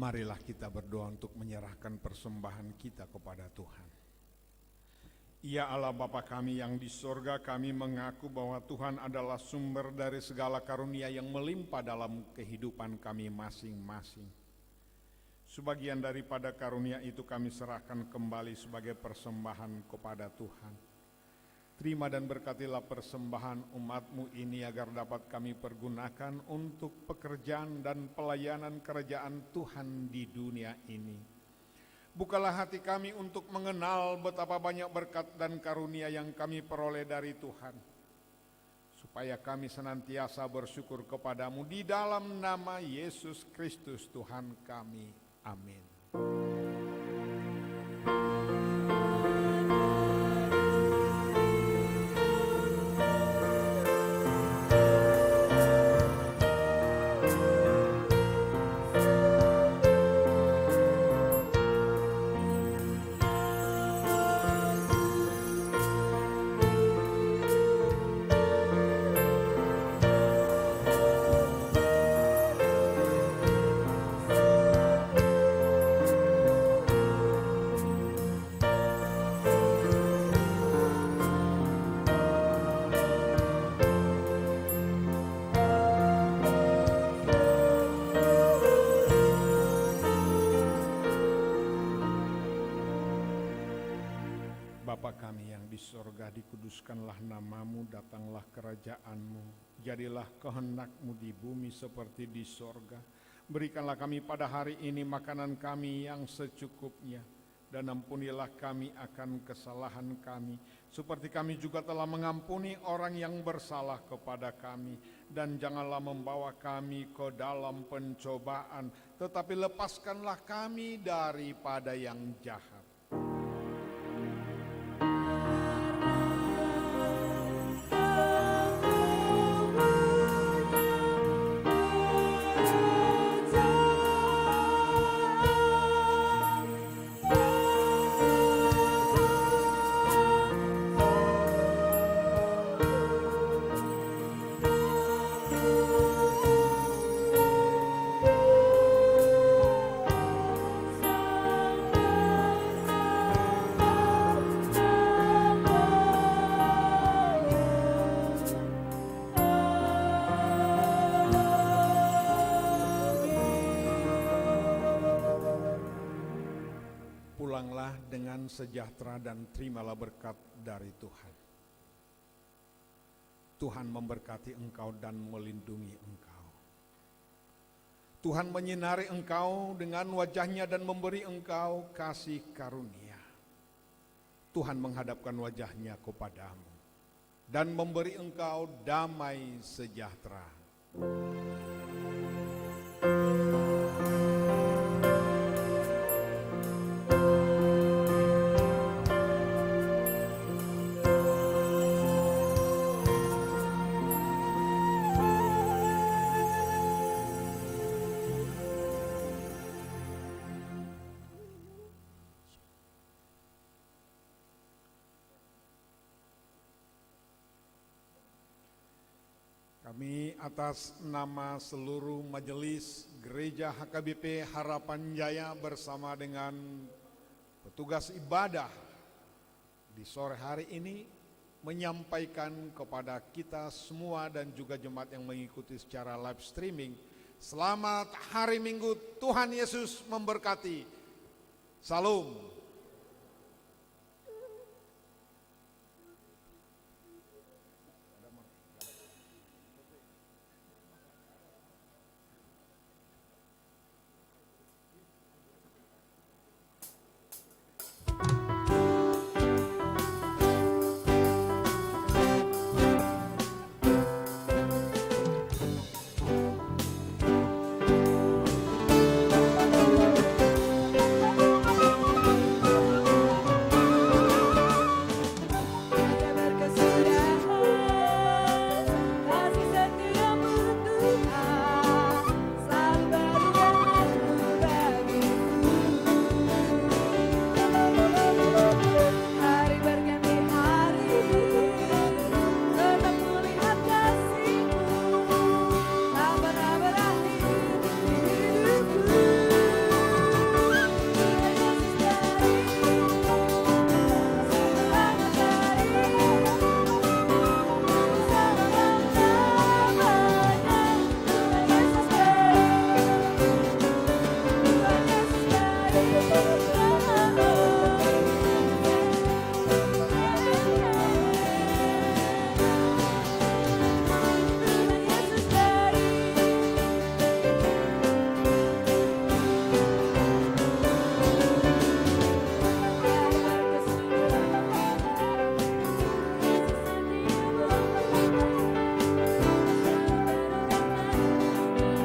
Speaker 4: Marilah kita berdoa untuk menyerahkan persembahan kita kepada Tuhan. Ya Allah Bapa kami yang di sorga, kami mengaku bahwa Tuhan adalah sumber dari segala karunia yang melimpah dalam kehidupan kami masing-masing. Sebagian daripada karunia itu kami serahkan kembali sebagai persembahan kepada Tuhan. Terima dan berkatilah persembahan umat-Mu ini agar dapat kami pergunakan untuk pekerjaan dan pelayanan kerajaan Tuhan di dunia ini. Bukalah hati kami untuk mengenal betapa banyak berkat dan karunia yang kami peroleh dari Tuhan, supaya kami senantiasa bersyukur kepadamu di dalam nama Yesus Kristus Tuhan kami. Amin. Bapa kami yang di sorga, dikuduskanlah namamu, datanglah kerajaanmu, jadilah kehendakmu di bumi seperti di sorga. Berikanlah kami pada hari ini makanan kami yang secukupnya, dan ampunilah kami akan kesalahan kami, seperti kami juga telah mengampuni orang yang bersalah kepada kami. Dan janganlah membawa kami ke dalam pencobaan, tetapi lepaskanlah kami daripada yang jahat. Pulanglah dengan sejahtera dan terimalah berkat dari Tuhan. Tuhan memberkati engkau dan melindungi engkau. Tuhan menyinari engkau dengan wajahnya dan memberi engkau kasih karunia. Tuhan menghadapkan wajahnya kepadamu dan memberi engkau damai sejahtera. Kami atas nama seluruh majelis Gereja HKBP Harapan Jaya bersama dengan petugas ibadah di sore hari ini menyampaikan kepada kita semua dan juga jemaat yang mengikuti secara live streaming, selamat hari Minggu, Tuhan Yesus memberkati. Salam.